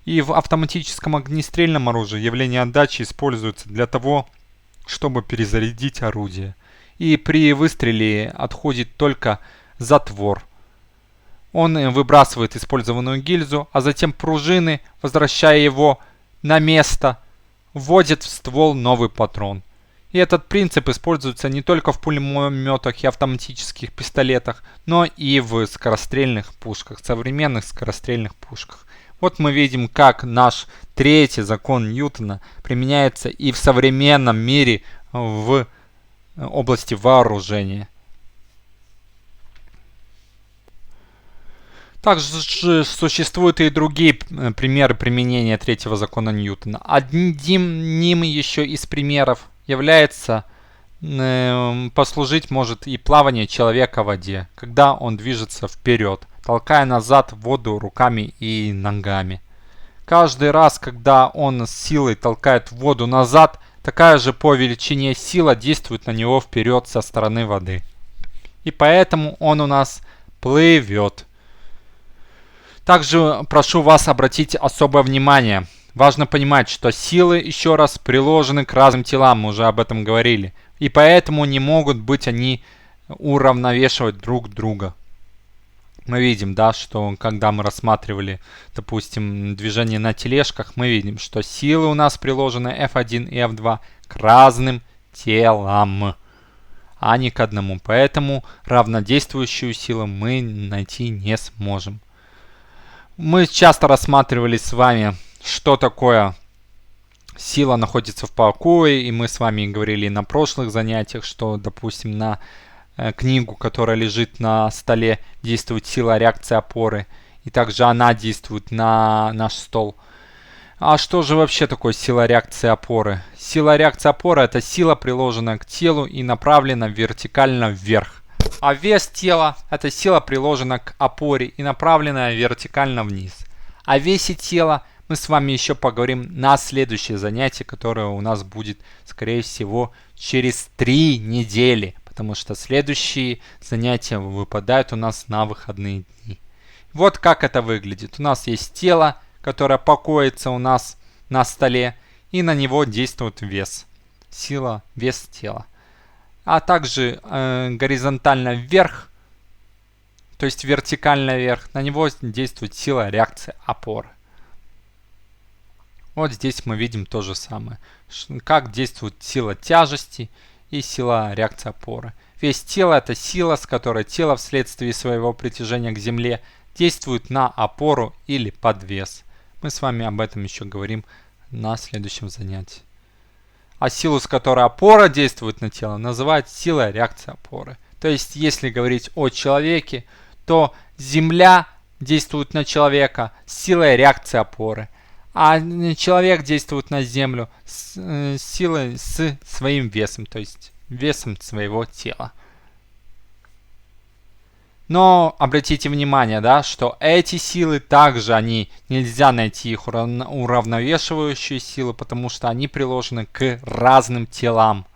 И в автоматическом огнестрельном оружии явление отдачи используется для того, чтобы перезарядить орудие. И при выстреле отходит только затвор. Он выбрасывает использованную гильзу, а затем пружины, возвращая его на место, вводят в ствол новый патрон. И этот принцип используется не только в пулеметах и автоматических пистолетах, но и в скорострельных пушках, современных скорострельных пушках. Вот мы видим, как наш третий закон Ньютона применяется и в современном мире в области вооружения. Также существуют и другие примеры применения третьего закона Ньютона. Одним еще из примеров является послужить может и плавание человека в воде, когда он движется вперед, толкая назад воду руками и ногами. Каждый раз, когда он с силой толкает воду назад, такая же по величине сила действует на него вперед со стороны воды. И поэтому он у нас плывет. Также прошу вас обратить особое внимание. Важно понимать, что силы, еще раз, приложены к разным телам, мы уже об этом говорили. И поэтому не могут быть они уравновешивать друг друга. Мы видим, да, что когда мы рассматривали, допустим, движение на тележках, мы видим, что силы у нас приложены F1 и F2 к разным телам, а не к одному. Поэтому равнодействующую силу мы найти не сможем. Мы часто рассматривали с вами, что такое сила находится в покое, и мы с вами говорили на прошлых занятиях, что, допустим, на книгу, которая лежит на столе, действует сила реакции опоры, и также она действует на наш стол. А что же вообще такое сила реакции опоры? Сила реакции опоры — это сила, приложенная к телу и направлена вертикально вверх. А вес тела — это сила, приложенная к опоре и направленная вертикально вниз. О весе тела мы с вами еще поговорим на следующее занятие, которое у нас будет, скорее всего, через 3 недели. Потому что следующие занятия выпадают у нас на выходные дни. Вот как это выглядит. У нас есть тело, которое покоится у нас на столе, и на него действует вес. Сила, вес тела. А также горизонтально вверх, то есть вертикально вверх, на него действует сила реакции опоры. Вот здесь мы видим то же самое. Как действует сила тяжести и сила реакции опоры. Вес тела — это сила, с которой тело вследствие своего притяжения к земле действует на опору или подвес. Мы с вами об этом еще говорим на следующем занятии. А силу, с которой опора действует на тело, называют силой реакции опоры. То есть, если говорить о человеке, то земля действует на человека с силой реакции опоры, а человек действует на землю с силой с своим весом, то есть весом своего тела. Но обратите внимание, да, что эти силы также нельзя найти их уравновешивающие силы, потому что они приложены к разным телам.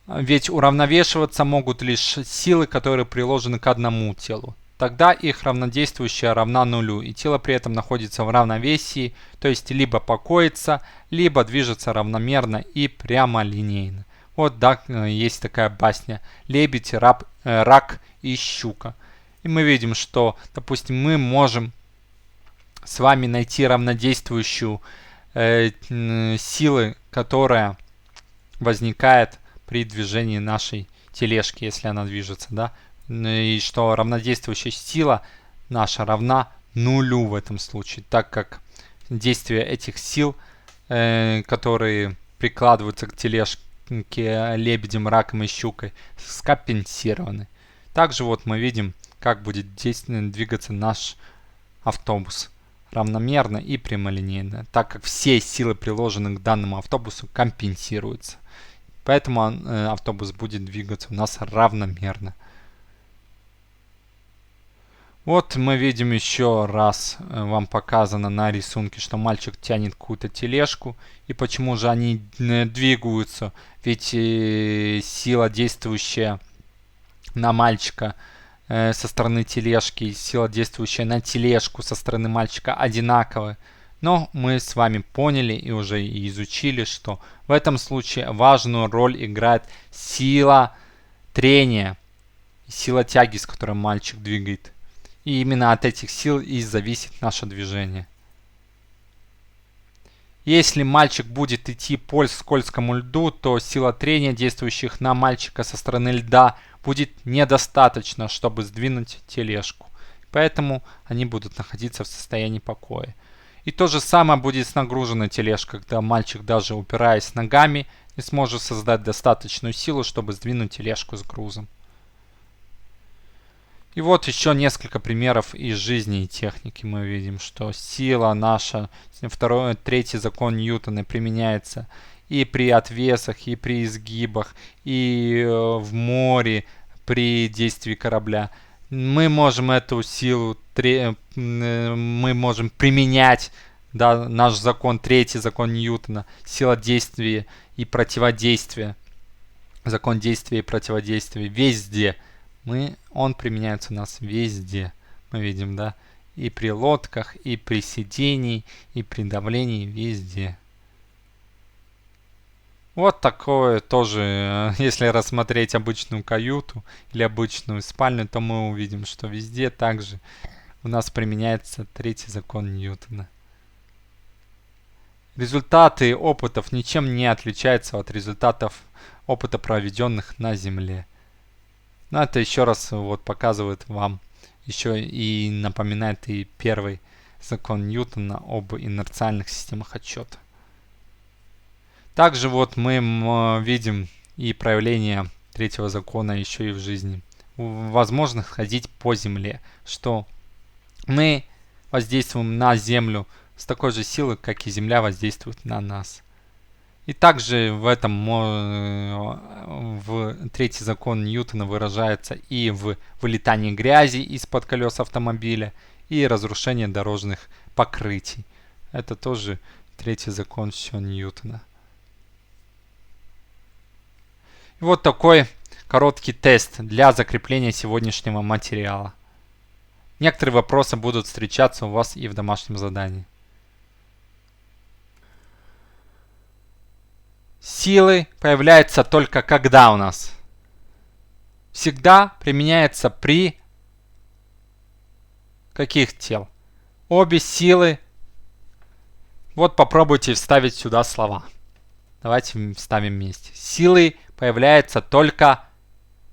Ведь уравновешиваться могут лишь силы, которые приложены к одному телу. Тогда их равнодействующая равна нулю, и тело при этом находится в равновесии, то есть либо покоится, либо движется равномерно и прямолинейно. Вот, да, есть такая басня «Лебедь, рак и щука». И мы видим, что, допустим, мы можем с вами найти равнодействующую силу, которая возникает при движении нашей тележки, если она движется, да. И что равнодействующая сила наша равна нулю в этом случае, так как действия этих сил, которые прикладываются к тележке лебедем, раком и щукой, скомпенсированы. Также вот мы видим, как будет двигаться наш автобус равномерно и прямолинейно, так как все силы, приложенные к данному автобусу, компенсируются. Поэтому автобус будет двигаться у нас равномерно. Вот мы видим еще раз, вам показано на рисунке, что мальчик тянет какую-то тележку. И почему же они двигаются? Ведь сила, действующая на мальчика, со стороны тележки и сила, действующая на тележку со стороны мальчика, одинаковы. Но мы с вами поняли и уже изучили, что в этом случае важную роль играет сила трения, сила тяги, с которой мальчик двигает. И именно от этих сил и зависит наше движение. Если мальчик будет идти по скользкому льду, то сила трения, действующих на мальчика со стороны льда, будет недостаточно, чтобы сдвинуть тележку. Поэтому они будут находиться в состоянии покоя. И то же самое будет с нагруженной тележкой, когда мальчик, даже упираясь ногами, не сможет создать достаточную силу, чтобы сдвинуть тележку с грузом. И вот еще несколько примеров из жизни и техники. Мы видим, что сила наша, третий закон Ньютона применяется и при отвесах, и при изгибах, и в море при действии корабля. Мы можем эту силу, мы можем применять, да, наш закон, третий закон Ньютона, сила действия и противодействия, закон действия и противодействия везде. Он применяется у нас везде. Мы видим, да, и при лодках, и при сидении, и при давлении, везде. Вот такое тоже, если рассмотреть обычную каюту или обычную спальню, то мы увидим, что везде также у нас применяется третий закон Ньютона. Результаты опытов ничем не отличаются от результатов опыта, проведенных на Земле. Но это еще раз вот показывает вам, еще и напоминает и первый закон Ньютона об инерциальных системах отсчета. Также вот мы видим и проявление третьего закона еще и в жизни. Возможно ходить по земле, что мы воздействуем на Землю с такой же силой, как и Земля воздействует на нас. И также в этом третий закон Ньютона выражается и в вылетании грязи из-под колес автомобиля, и разрушении дорожных покрытий. Это тоже третий закон все Ньютона. И вот такой короткий тест для закрепления сегодняшнего материала. Некоторые вопросы будут встречаться у вас и в домашнем задании. Силы появляются только когда у нас? Всегда применяется при каких тел? Обе силы. Вот попробуйте вставить сюда слова. Давайте вставим вместе. Силы появляются только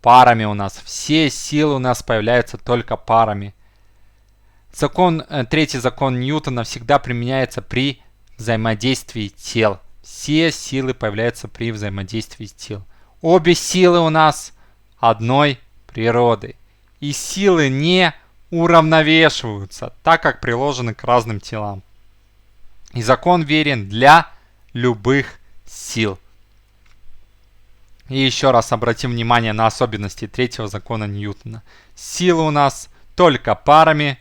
парами у нас. Все силы у нас появляются только парами. Третий закон Ньютона всегда применяется при взаимодействии тел. Все силы появляются при взаимодействии тел. Обе силы у нас одной природы. И силы не уравновешиваются, так как приложены к разным телам. И закон верен для любых сил. И еще раз обратим внимание на особенности третьего закона Ньютона. Силы у нас только парами,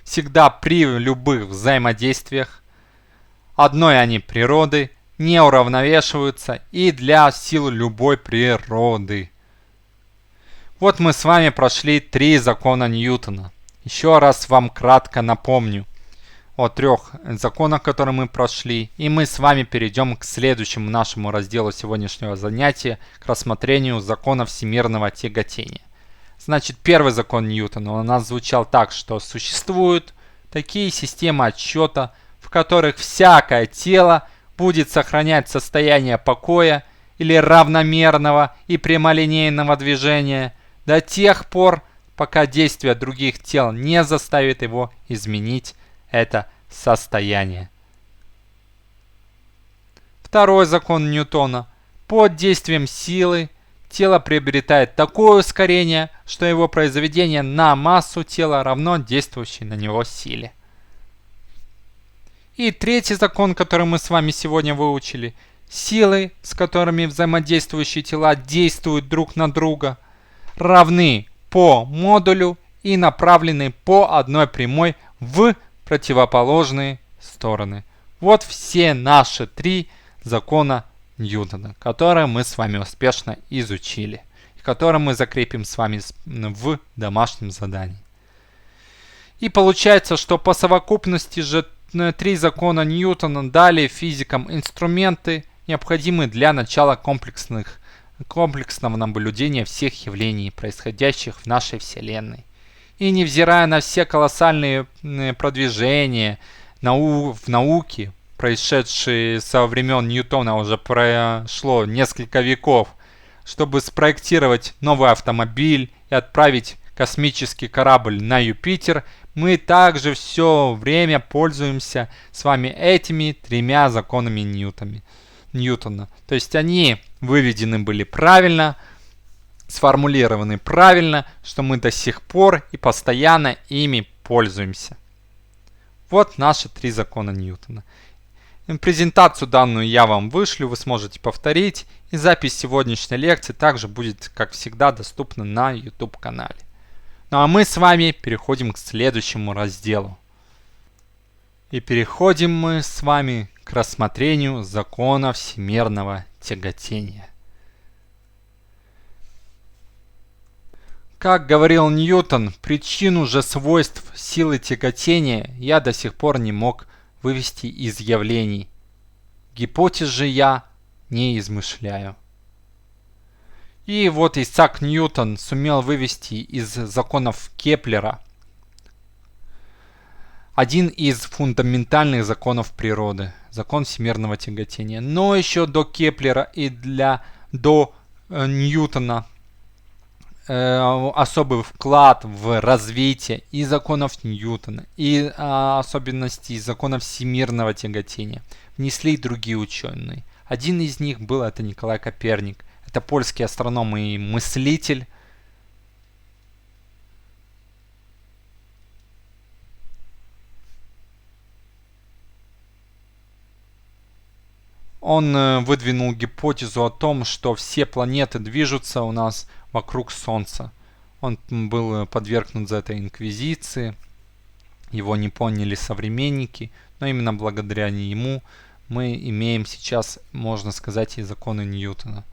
всегда при любых взаимодействиях. Одной они природы, не уравновешиваются и для сил любой природы. Вот мы с вами прошли 3 закона Ньютона. Еще раз вам кратко напомню о 3 законах, которые мы прошли. И мы с вами перейдем к следующему нашему разделу сегодняшнего занятия, к рассмотрению закона всемирного тяготения. Значит, первый закон Ньютона у нас звучал так, что существуют такие системы отсчета, в которых всякое тело будет сохранять состояние покоя или равномерного и прямолинейного движения до тех пор, пока действие других тел не заставит его изменить это состояние. Второй закон Ньютона. Под действием силы тело приобретает такое ускорение, что его произведение на массу тела равно действующей на него силе. И третий закон, который мы с вами сегодня выучили. Силы, с которыми взаимодействующие тела действуют друг на друга, равны по модулю и направлены по одной прямой в противоположные стороны. Вот все наши 3 закона Ньютона, которые мы с вами успешно изучили. который мы закрепим с вами в домашнем задании. И получается, что по совокупности же 3 закона Ньютона дали физикам инструменты, необходимые для начала комплексного наблюдения всех явлений, происходящих в нашей Вселенной. И невзирая на все колоссальные продвижения в науке, происшедшие со времен Ньютона, уже прошло несколько веков, чтобы спроектировать новый автомобиль и отправить космический корабль на Юпитер, мы также все время пользуемся с вами этими 3 законами Ньютона. То есть они выведены были правильно, сформулированы правильно, что мы до сих пор и постоянно ими пользуемся. Вот наши 3 закона Ньютона. Презентацию данную я вам вышлю, вы сможете повторить. И запись сегодняшней лекции также будет, как всегда, доступна на YouTube канале. Ну а мы с вами переходим к следующему разделу. И переходим мы с вами к рассмотрению закона всемирного тяготения. Как говорил Ньютон, причину же свойств силы тяготения я до сих пор не мог вывести из явлений. Гипотез же я не измышляю. И вот Исаак Ньютон сумел вывести из законов Кеплера один из фундаментальных законов природы, закон всемирного тяготения. Но еще до Кеплера и до Ньютона особый вклад в развитие и законов Ньютона, и особенностей законов всемирного тяготения внесли и другие ученые. Один из них был это Николай Коперник. Это польский астроном и мыслитель. Он выдвинул гипотезу о том, что все планеты движутся у нас вокруг Солнца. Он был подвергнут за это инквизиции. Его не поняли современники. Но именно благодаря ему мы имеем сейчас, можно сказать, и законы Ньютона.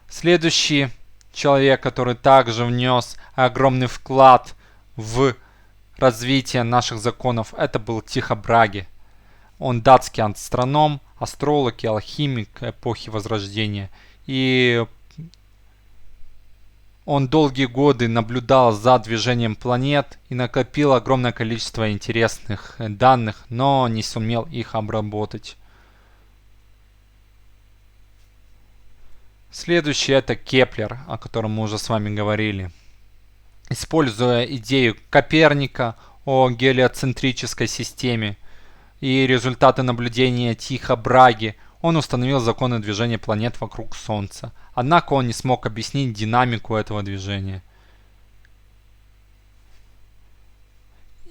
Следующий человек, который также внес огромный вклад в развитие наших законов, это был Тихо Браге. Он датский астроном, астролог и алхимик эпохи Возрождения. И он долгие годы наблюдал за движением планет и накопил огромное количество интересных данных, но не сумел их обработать. Следующий это Кеплер, о котором мы уже с вами говорили. Используя идею Коперника о гелиоцентрической системе и результаты наблюдения Тихо Браги, он установил законы движения планет вокруг Солнца. Однако он не смог объяснить динамику этого движения.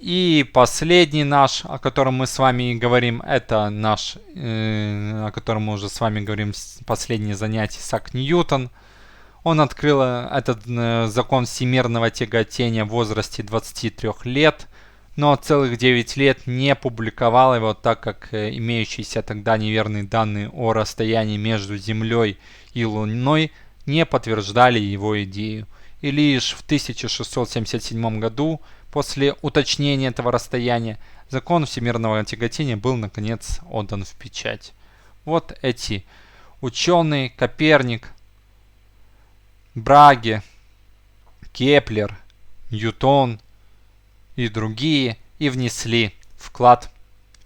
И последний наш, о котором мы с вами говорим, это наш, о котором мы уже с вами говорим в последнее занятие, Исаак Ньютон. Он открыл этот закон всемирного тяготения в возрасте 23 лет, но целых 9 лет не публиковал его, так как имеющиеся тогда неверные данные о расстоянии между Землей и Луной не подтверждали его идею. И лишь в 1677 году, после уточнения этого расстояния, закон всемирного тяготения был наконец отдан в печать. Вот эти ученые: Коперник, Браге, Кеплер, Ньютон и другие, и внесли вклад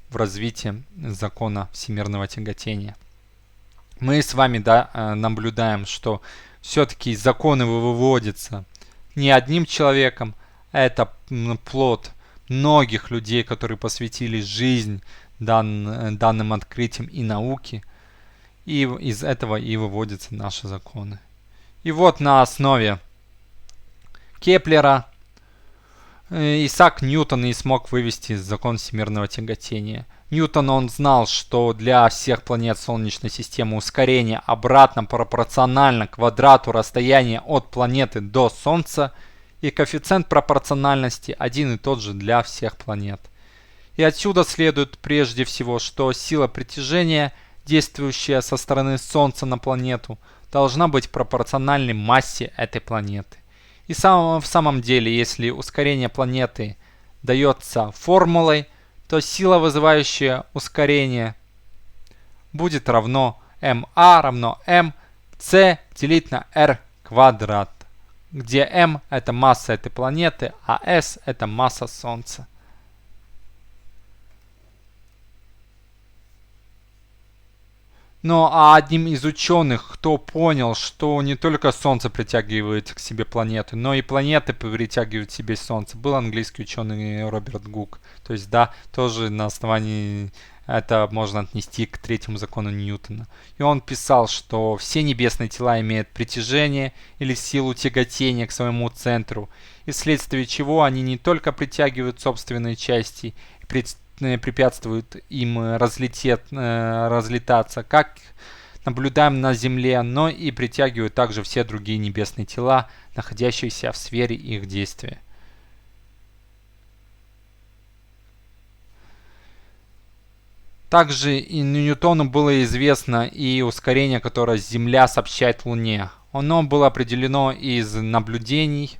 в развитие закона всемирного тяготения. Мы с вами наблюдаем, что все-таки законы выводятся не одним человеком, а это плод многих людей, которые посвятили жизнь данным открытиям и науке. И из этого и выводятся наши законы. И вот на основе Кеплера Исаак Ньютон и смог вывести закон всемирного тяготения. Ньютон, он знал, что для всех планет Солнечной системы ускорение обратно пропорционально квадрату расстояния от планеты до Солнца, и коэффициент пропорциональности один и тот же для всех планет. И отсюда следует прежде всего, что сила притяжения, действующая со стороны Солнца на планету, должна быть пропорциональной массе этой планеты. И в самом деле, если ускорение планеты дается формулой, то сила, вызывающая ускорение, будет равно ma равно mc делить на r квадрат, где m это масса этой планеты, а s это масса Солнца. Ну а одним из ученых, кто понял, что не только Солнце притягивает к себе планеты, но и планеты притягивают к себе Солнце, был английский ученый Роберт Гук. То есть да, тоже на основании это можно отнести к третьему закону Ньютона. И он писал, что все небесные тела имеют притяжение или силу тяготения к своему центру, и вследствие чего они не только притягивают собственные части и препятствуют им разлетаться, как наблюдаем на Земле, но и притягивают также все другие небесные тела, находящиеся в сфере их действия. Также и Ньютону было известно и ускорение, которое Земля сообщает Луне. Оно было определено из наблюдений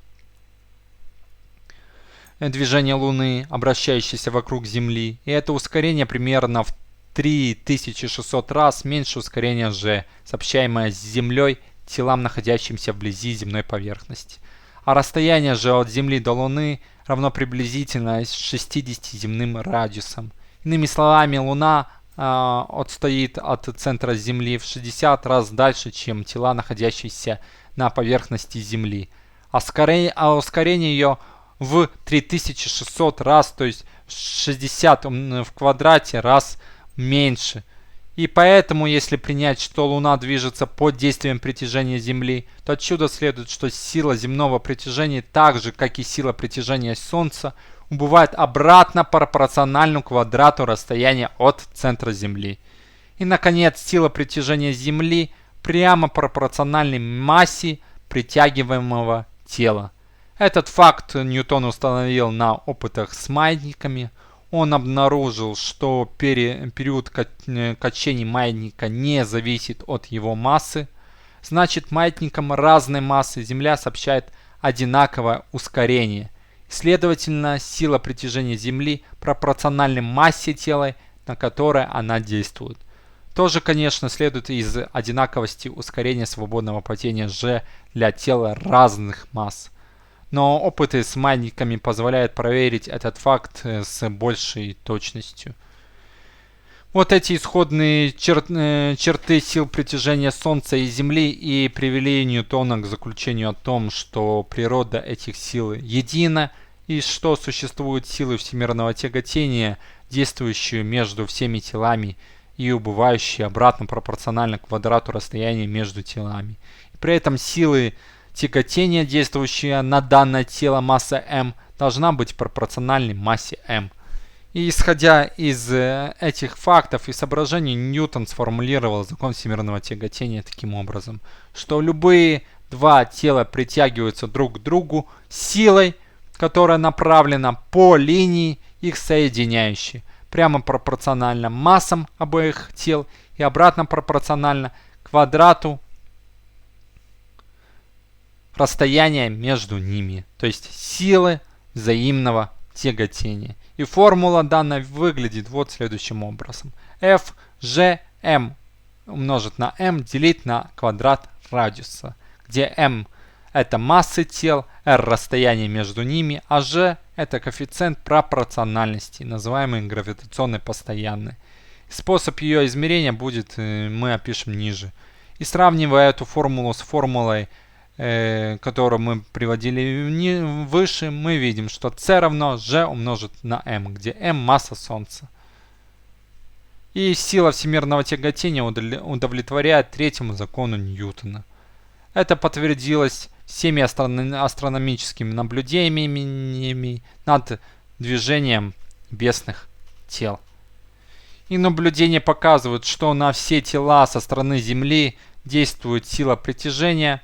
движения Луны, обращающейся вокруг Земли. И это ускорение примерно в 3600 раз меньше ускорения G, сообщаемое с Землей телам, находящимся вблизи земной поверхности. А расстояние же от Земли до Луны равно приблизительно 60 земным радиусам. Иными словами, Луна отстоит от центра Земли в 60 раз дальше, чем тела, находящиеся на поверхности Земли. А ускорение ее в 3600 раз, то есть 60 в квадрате раз меньше. И поэтому, если принять, что Луна движется под действием притяжения Земли, то отсюда следует, что сила земного притяжения, так же как и сила притяжения Солнца, убывает обратно пропорционально квадрату расстояния от центра Земли. И, наконец, сила притяжения Земли прямо пропорциональной массе притягиваемого тела. Этот факт Ньютон установил на опытах с маятниками. Он обнаружил, что период качения маятника не зависит от его массы. Значит, маятникам разной массы Земля сообщает одинаковое ускорение. Следовательно, сила притяжения Земли пропорциональна массе тела, на которое она действует. Тоже, конечно, следует из одинаковости ускорения свободного падения G для тела разных масс. Но опыты с маятниками позволяют проверить этот факт с большей точностью. Вот эти исходные черты сил притяжения Солнца и Земли и привели Ньютона к заключению о том, что природа этих сил едина и что существуют силы всемирного тяготения, действующие между всеми телами и убывающие обратно пропорционально квадрату расстояния между телами. И при этом силы тяготения, действующая на данное тело масса m, должна быть пропорциональной массе m. И исходя из этих фактов и соображений, Ньютон сформулировал закон всемирного тяготения таким образом, что любые два тела притягиваются друг к другу силой, которая направлена по линии их соединяющей, прямо пропорционально массам обоих тел и обратно пропорционально квадрату расстояние между ними, то есть силы взаимного тяготения. И формула данной выглядит вот следующим образом. F G M умножить на m делить на квадрат радиуса, где m это массы тел, r расстояние между ними, а g это коэффициент пропорциональности, называемый гравитационной постоянной. Способ ее измерения будет, мы опишем ниже. И сравнивая эту формулу с формулой, которую мы приводили выше, мы видим, что c равно g умножить на m, где m масса Солнца. И сила всемирного тяготения удовлетворяет третьему закону Ньютона. Это подтвердилось всеми астрономическими наблюдениями над движением небесных тел. И наблюдения показывают, что на все тела со стороны Земли действует сила притяжения.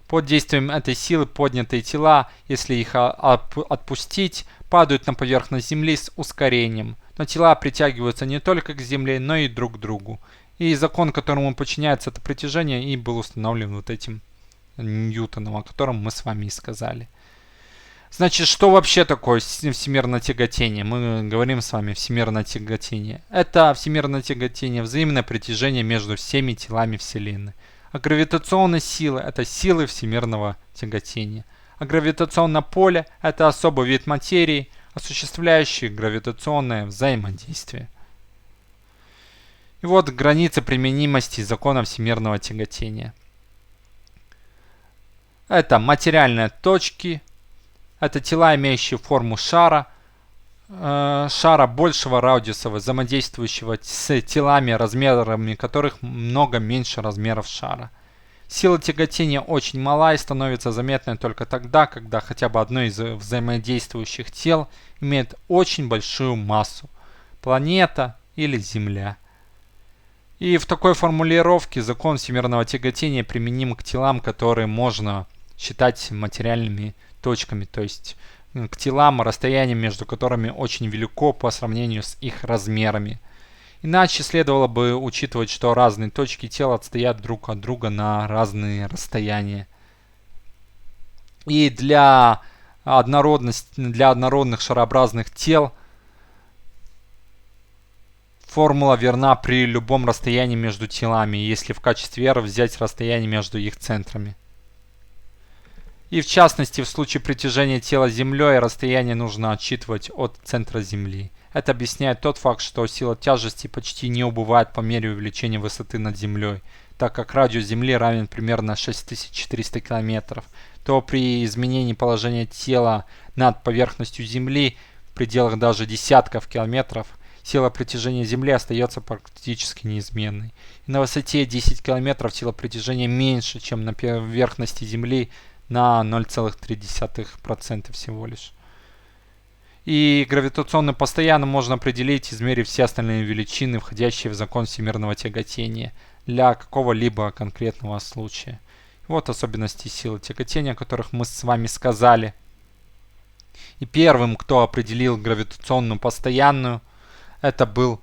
Под действием этой силы поднятые тела, если их отпустить, падают на поверхность Земли с ускорением. Но тела притягиваются не только к Земле, но и друг к другу. И закон, которому подчиняется это притяжение, и был установлен вот этим Ньютоном, о котором мы с вами и сказали. Значит, что вообще такое всемирное тяготение? Мы говорим с вами всемирное тяготение. Это всемирное тяготение, взаимное притяжение между всеми телами Вселенной. А гравитационные силы – это силы всемирного тяготения. А гравитационное поле – это особый вид материи, осуществляющий гравитационное взаимодействие. И вот границы применимости закона всемирного тяготения. Это материальные точки, это тела, имеющие форму шара, шара большего радиуса, взаимодействующего с телами, размерами которых много меньше размеров шара. Сила тяготения очень мала и становится заметной только тогда, когда хотя бы одно из взаимодействующих тел имеет очень большую массу – планета или Земля. И в такой формулировке закон всемирного тяготения применим к телам, которые можно считать материальными точками, то есть к телам, расстояние между которыми очень велико по сравнению с их размерами. Иначе следовало бы учитывать, что разные точки тела отстоят друг от друга на разные расстояния. И для однородных шарообразных тел формула верна при любом расстоянии между телами, если в качестве r взять расстояние между их центрами. И в частности, в случае притяжения тела Землей расстояние нужно отсчитывать от центра Земли. Это объясняет тот факт, что сила тяжести почти не убывает по мере увеличения высоты над Землей, так как радиус Земли равен примерно 6400 км, то при изменении положения тела над поверхностью Земли в пределах даже десятков километров сила притяжения Земли остается практически неизменной. И на высоте 10 км сила притяжения меньше, чем на поверхности Земли, на 0,3% всего лишь. И гравитационно постоянно можно определить, измерив все остальные величины, входящие в закон всемирного тяготения, для какого-либо конкретного случая. Вот особенности силы тяготения, о которых мы с вами сказали. И первым, кто определил гравитационную постоянную, это был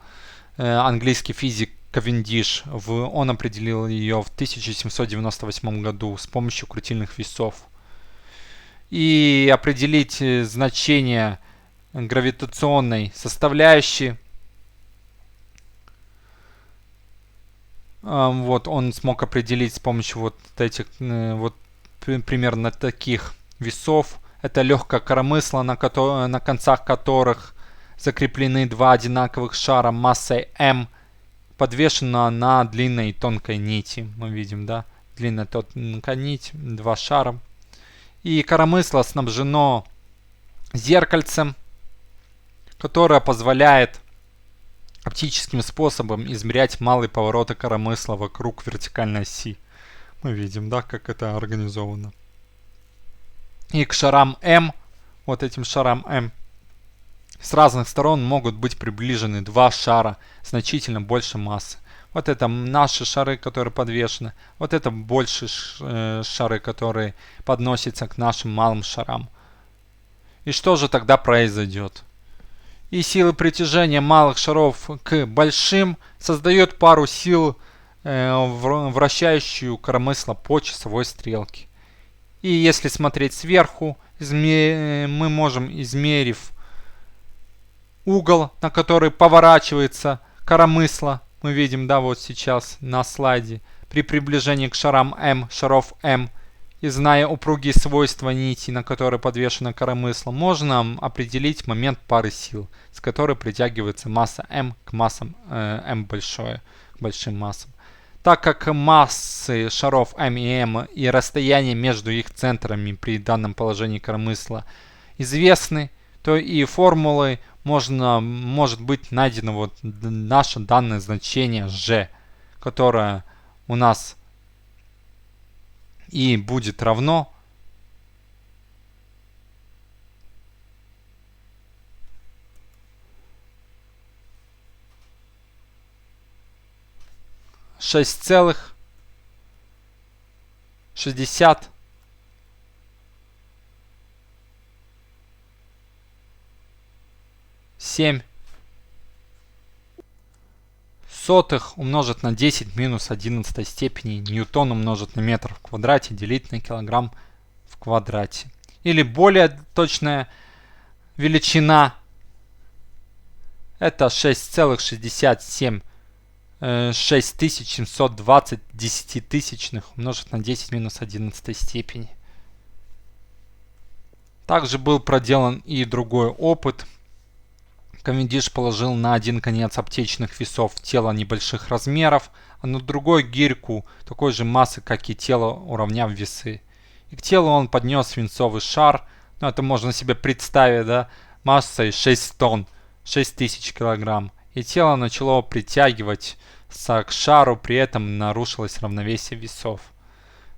английский физик Кавендиш. Он определил ее в 1798 году с помощью крутильных весов. И определить значение гравитационной составляющей, вот он смог определить с помощью вот этих вот примерно таких весов. Это легкое коромысло, на концах которых закреплены два одинаковых шара массой m, подвешено на длинной и тонкой нити. Мы видим, да? Длинная тонкая нить, два шара. И коромысло снабжено зеркальцем, которое позволяет оптическим способом измерять малые повороты коромысла вокруг вертикальной оси. Мы видим, да, как это организовано. И к шарам m, вот этим шарам m, с разных сторон могут быть приближены два шара значительно больше массы. Вот это наши шары, которые подвешены. Вот это больше шары, которые подносятся к нашим малым шарам. И что же тогда произойдет? И силы притяжения малых шаров к большим создает пару сил, вращающую коромысло по часовой стрелке. И если смотреть сверху, мы можем, измерив угол, на который поворачивается коромысло, мы видим, да, вот сейчас на слайде, при приближении к шарам m, шаров m, и зная упругие свойства нити, на которой подвешено коромысло, можно определить момент пары сил, с которой притягивается масса m к массам m большое, к большим массам. Так как массы шаров m и m и расстояние между их центрами при данном положении коромысла известны, то и формулой может быть найдено вот наше данное значение g, которое у нас и будет равно шесть целых 60 7 сотых умножить на 10 минус 11 степени ньютон умножить на метр в квадрате делить на килограмм в квадрате. Или более точная величина — это 6,67 6720 десятитысячных умножить на 10 минус 11 степени. Также был проделан и другой опыт. Кавендиш положил на один конец аптечных весов тело небольших размеров, а на другой гирьку такой же массы, как и тело, уравняв весы. И к телу он поднес свинцовый шар, ну это можно себе представить, да, массой 6 тонн, 6000 килограмм. И тело начало притягивать к шару, при этом нарушилось равновесие весов.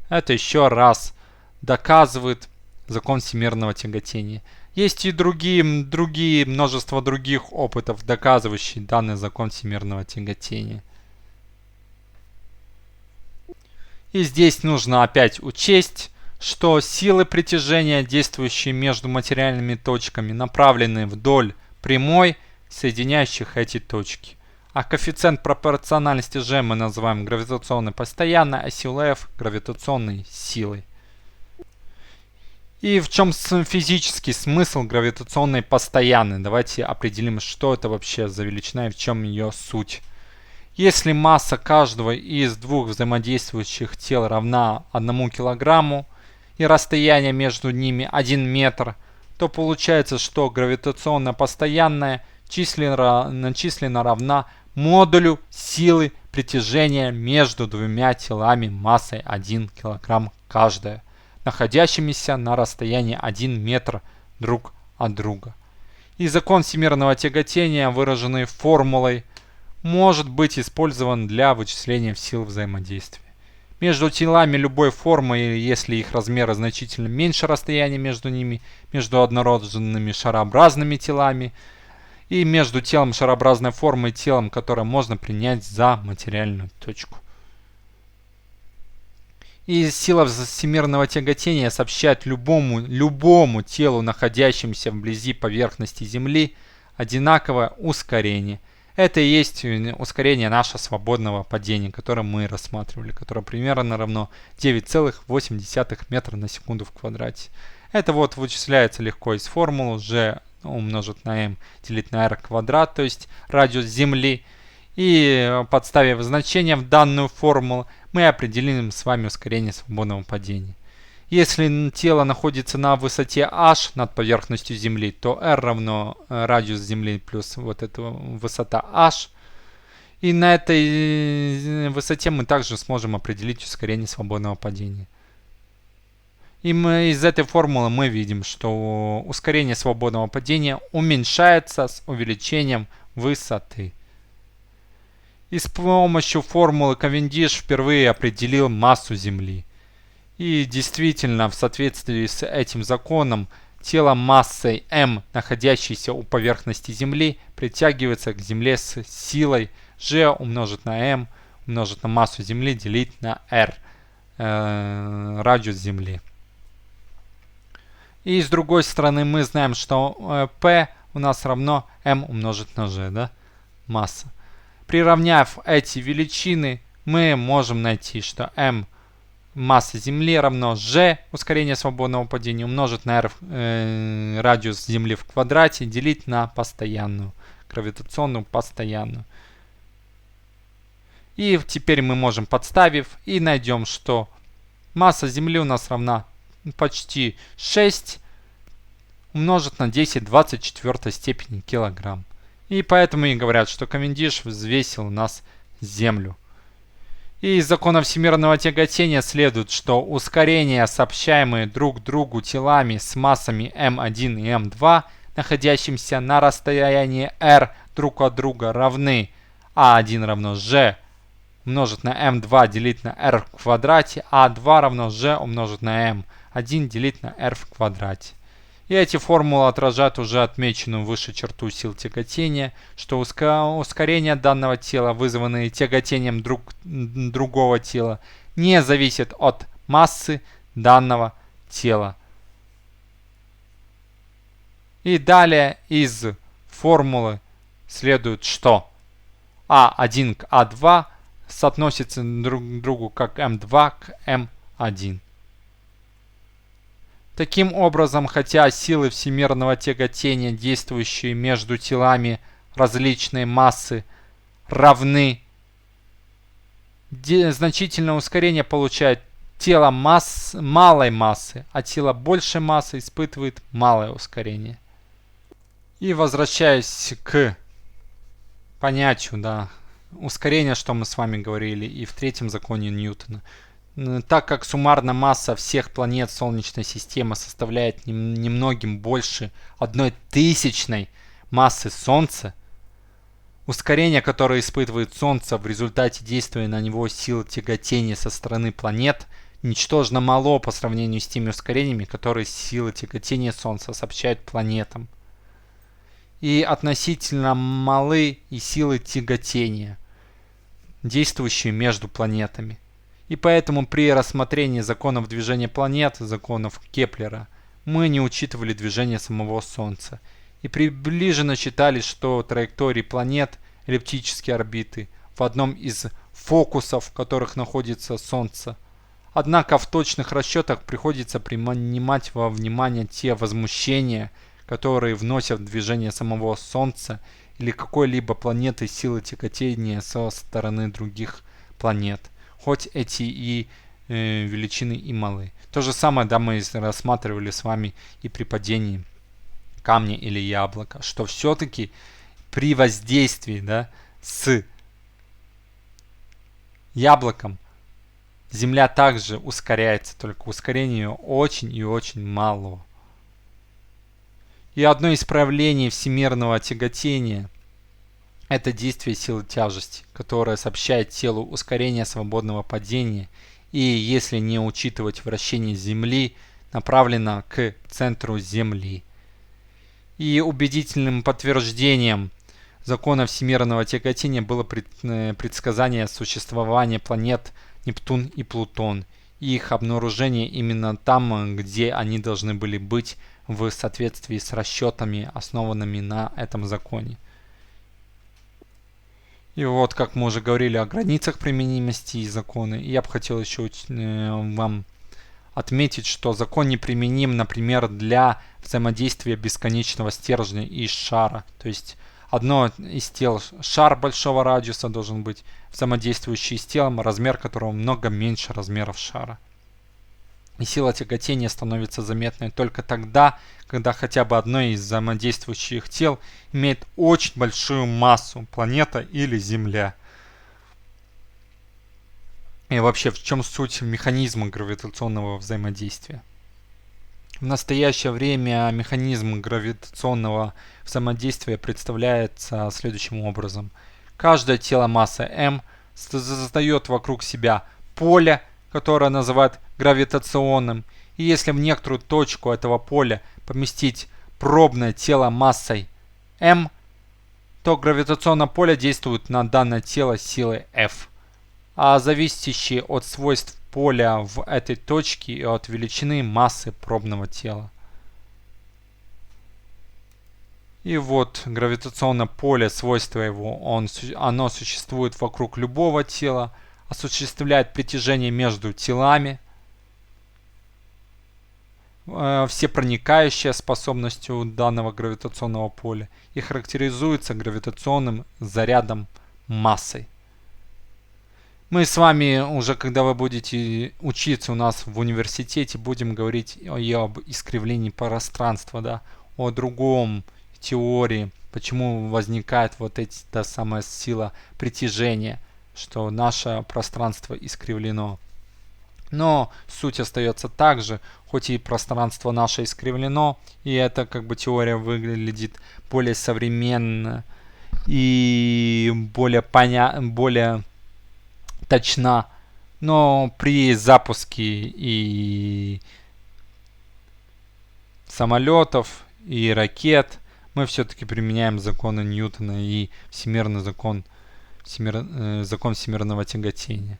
Это еще раз доказывает закон всемирного тяготения. Есть и множество других опытов, доказывающих данный закон всемирного тяготения. И здесь нужно опять учесть, что силы притяжения, действующие между материальными точками, направлены вдоль прямой, соединяющих эти точки. А коэффициент пропорциональности G мы называем гравитационной постоянной, а силу F гравитационной силой. И в чем физический смысл гравитационной постоянной? Давайте определим, что это вообще за величина и в чем ее суть. Если масса каждого из двух взаимодействующих тел равна 1 килограмму и расстояние между ними 1 метр, то получается, что гравитационная постоянная численно равна модулю силы притяжения между двумя телами массой 1 килограмм каждая, находящимися на расстоянии 1 метр друг от друга. И закон всемирного тяготения, выраженный формулой, может быть использован для вычисления сил взаимодействия. Между телами любой формы, если их размеры значительно меньше расстояния между ними, между однородными шарообразными телами, и между телом шарообразной формы и телом, которое можно принять за материальную точку. И сила всемирного тяготения сообщает любому телу, находящемуся вблизи поверхности Земли, одинаковое ускорение. Это и есть ускорение нашего свободного падения, которое мы рассматривали, которое примерно равно 9,8 метра на секунду в квадрате. Это вот вычисляется легко из формулы G умножить на m делить на r квадрат, то есть радиус Земли. И подставив значение в данную формулу, мы определим с вами ускорение свободного падения. Если тело находится на высоте h над поверхностью Земли, то r равно радиус Земли плюс вот эта высота h. И на этой высоте мы также сможем определить ускорение свободного падения. И из этой формулы мы видим, что ускорение свободного падения уменьшается с увеличением высоты. И с помощью формулы Кавендиш впервые определил массу Земли. И действительно, в соответствии с этим законом, тело массой m, находящееся у поверхности Земли, притягивается к Земле с силой G умножить на m, умножить на массу Земли, делить на r, радиус Земли. И с другой стороны мы знаем, что P у нас равно m умножить на G, да? Масса. Приравняв эти величины, мы можем найти, что m масса Земли равно G, ускорение свободного падения, умножить на r радиус Земли в квадрате, делить на постоянную, гравитационную постоянную. И теперь мы можем, подставив, и найдем, что масса Земли у нас равна почти 6 умножить на 10^24 степени килограмм. И поэтому и говорят, что Кавендиш взвесил у нас Землю. И из закона всемирного тяготения следует, что ускорения, сообщаемые друг другу телами с массами m1 и m2, находящимися на расстоянии r друг от друга, равны a1 равно g умножить на m2 делить на r в квадрате, a2 равно g умножить на m1 делить на r в квадрате. И эти формулы отражают уже отмеченную выше черту сил тяготения, что ускорение данного тела, вызванное тяготением другого тела, не зависит от массы данного тела. И далее из формулы следует, что А1 к А2 соотносятся друг к другу как М2 к М1. Таким образом, хотя силы всемирного тяготения, действующие между телами различной массы, равны, значительное ускорение получает тело малой массы, а тело большей массы испытывает малое ускорение. И возвращаясь к понятию, да, ускорения, что мы с вами говорили и в третьем законе Ньютона. Так как суммарная масса всех планет Солнечной системы составляет немногим больше 1/1000 массы Солнца, ускорение, которое испытывает Солнце в результате действия на него сил тяготения со стороны планет, ничтожно мало по сравнению с теми ускорениями, которые силы тяготения Солнца сообщают планетам. И относительно малы и силы тяготения, действующие между планетами. И поэтому при рассмотрении законов движения планет, законов Кеплера, мы не учитывали движение самого Солнца. И приближенно считали, что траектории планет, эллиптические орбиты, в одном из фокусов, в которых находится Солнце. Однако в точных расчетах приходится принимать во внимание те возмущения, которые вносят в движение самого Солнца или какой-либо планеты силы тяготения со стороны других планет, хоть эти и величины и малы. То же самое, да, мы рассматривали с вами и при падении камня или яблока, что все-таки при воздействии, да, с яблоком Земля также ускоряется, только ускорение очень и очень мало. И одно из проявлений всемирного тяготения – это действие силы тяжести, которое сообщает телу ускорение свободного падения и, если не учитывать вращение Земли, направлено к центру Земли. И убедительным подтверждением закона всемирного тяготения было предсказание существования планет Нептун и Плутон, и их обнаружение именно там, где они должны были быть в соответствии с расчетами, основанными на этом законе. И вот, как мы уже говорили о границах применимости и закона, я бы хотел еще вам отметить, что закон неприменим, например, для взаимодействия бесконечного стержня и шара. То есть одно из тел, шар большого радиуса должен быть взаимодействующий с телом, размер которого много меньше размеров шара. И сила тяготения становится заметной только тогда, когда хотя бы одно из взаимодействующих тел имеет очень большую массу, планета или Земля. И вообще, в чем суть механизма гравитационного взаимодействия? В настоящее время механизм гравитационного взаимодействия представляется следующим образом. Каждое тело массы m создает вокруг себя поле, которое называют гравитационным. И если в некоторую точку этого поля поместить пробное тело массой m, то гравитационное поле действует на данное тело силой F. А зависящие от свойств поля в этой точке и от величины массы пробного тела. И вот гравитационное поле, свойства его, оно существует вокруг любого тела, осуществляет притяжение между телами, всепроникающая способностью данного гравитационного поля и характеризуется гравитационным зарядом массой. Мы с вами уже, когда вы будете учиться у нас в университете, будем говорить и об искривлении пространства, да, о другом теории, почему возникает вот эта самая сила притяжения, что наше пространство искривлено. Но суть остается так же, хоть и пространство наше искривлено, и это как бы теория выглядит более современно и более точна, но при запуске и самолетов, и ракет мы все-таки применяем законы Ньютона и всемирный закон всемирного тяготения.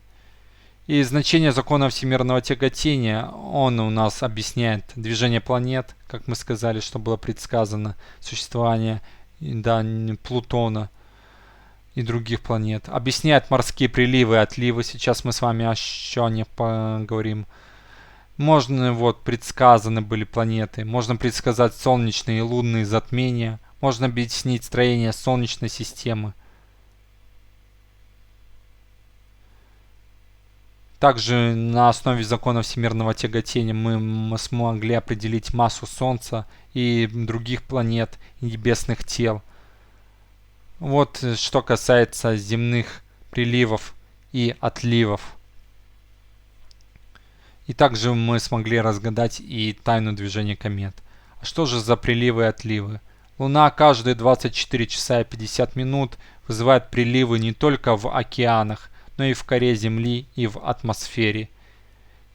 И значение закона всемирного тяготения, он у нас объясняет движение планет, как мы сказали, что было предсказано, существование Плутона. и других планет. Объясняет морские приливы и отливы. Сейчас мы с вами еще о них поговорим. Можно, вот, предсказаны были планеты. Можно предсказать солнечные и лунные затмения. Можно объяснить строение Солнечной системы. Также на основе закона всемирного тяготения мы смогли определить массу Солнца и других планет и небесных тел. Вот что касается земных приливов и отливов. И также мы смогли разгадать и тайну движения комет. А что же за приливы и отливы? Луна каждые 24 часа и 50 минут вызывает приливы не только в океанах, но и в коре Земли и в атмосфере.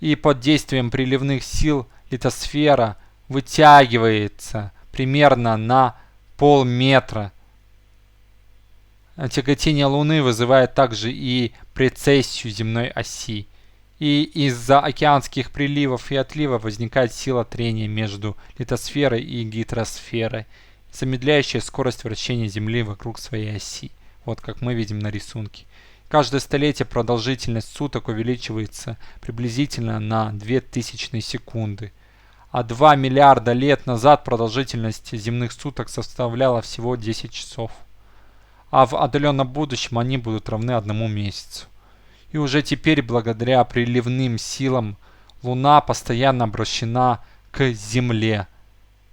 И под действием приливных сил литосфера вытягивается примерно на полметра. Тяготение Луны вызывает также и прецессию земной оси. И из-за океанских приливов и отливов возникает сила трения между литосферой и гидросферой, замедляющая скорость вращения Земли вокруг своей оси. Вот как мы видим на рисунке. Каждое столетие продолжительность суток увеличивается приблизительно на 2000 секунды. А 2 миллиарда лет назад продолжительность земных суток составляла всего 10 часов. А в отдаленном будущем они будут равны 1 месяцу. И уже теперь, благодаря приливным силам, Луна постоянно обращена к Земле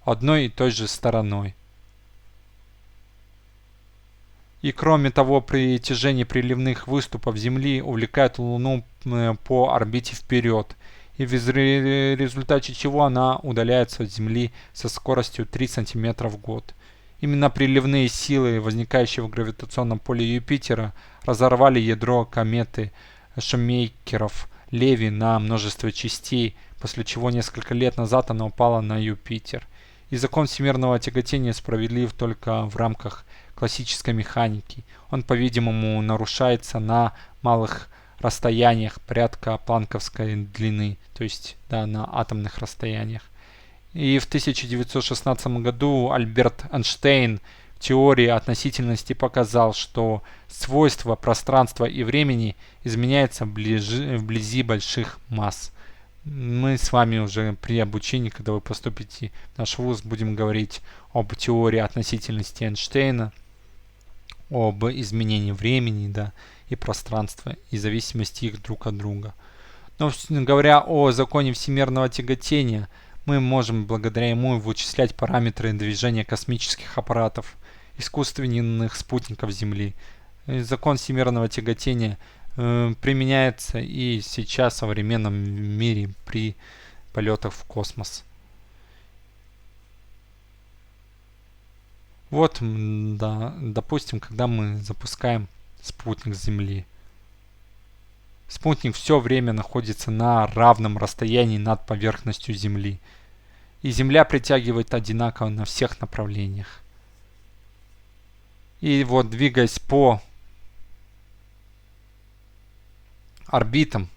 одной и той же стороной. И кроме того, притяжение приливных выступов Земли увлекает Луну по орбите вперед, и в результате чего она удаляется от Земли со скоростью 3 см в год. Именно приливные силы, возникающие в гравитационном поле Юпитера, разорвали ядро кометы Шумейкеров-Леви на множество частей, после чего несколько лет назад она упала на Юпитер. И закон всемирного тяготения справедлив только в рамках классической механики. Он, по-видимому, нарушается на малых расстояниях порядка планковской длины, то есть на атомных расстояниях. И в 1916 году Альберт Эйнштейн в теории относительности показал, что свойства пространства и времени изменяются вблизи больших масс. Мы с вами уже при обучении, когда вы поступите в наш вуз, будем говорить об теории относительности Эйнштейна, об изменении времени, и пространства, и зависимости их друг от друга. Но говоря о законе всемирного тяготения, мы можем благодаря ему вычислять параметры движения космических аппаратов, искусственных спутников Земли. Закон всемирного тяготения применяется и сейчас в современном мире при полетах в космос. Вот, допустим, когда мы запускаем спутник с Земли. Спутник все время находится на равном расстоянии над поверхностью Земли. И Земля притягивает одинаково на всех направлениях. И вот, двигаясь по орбитам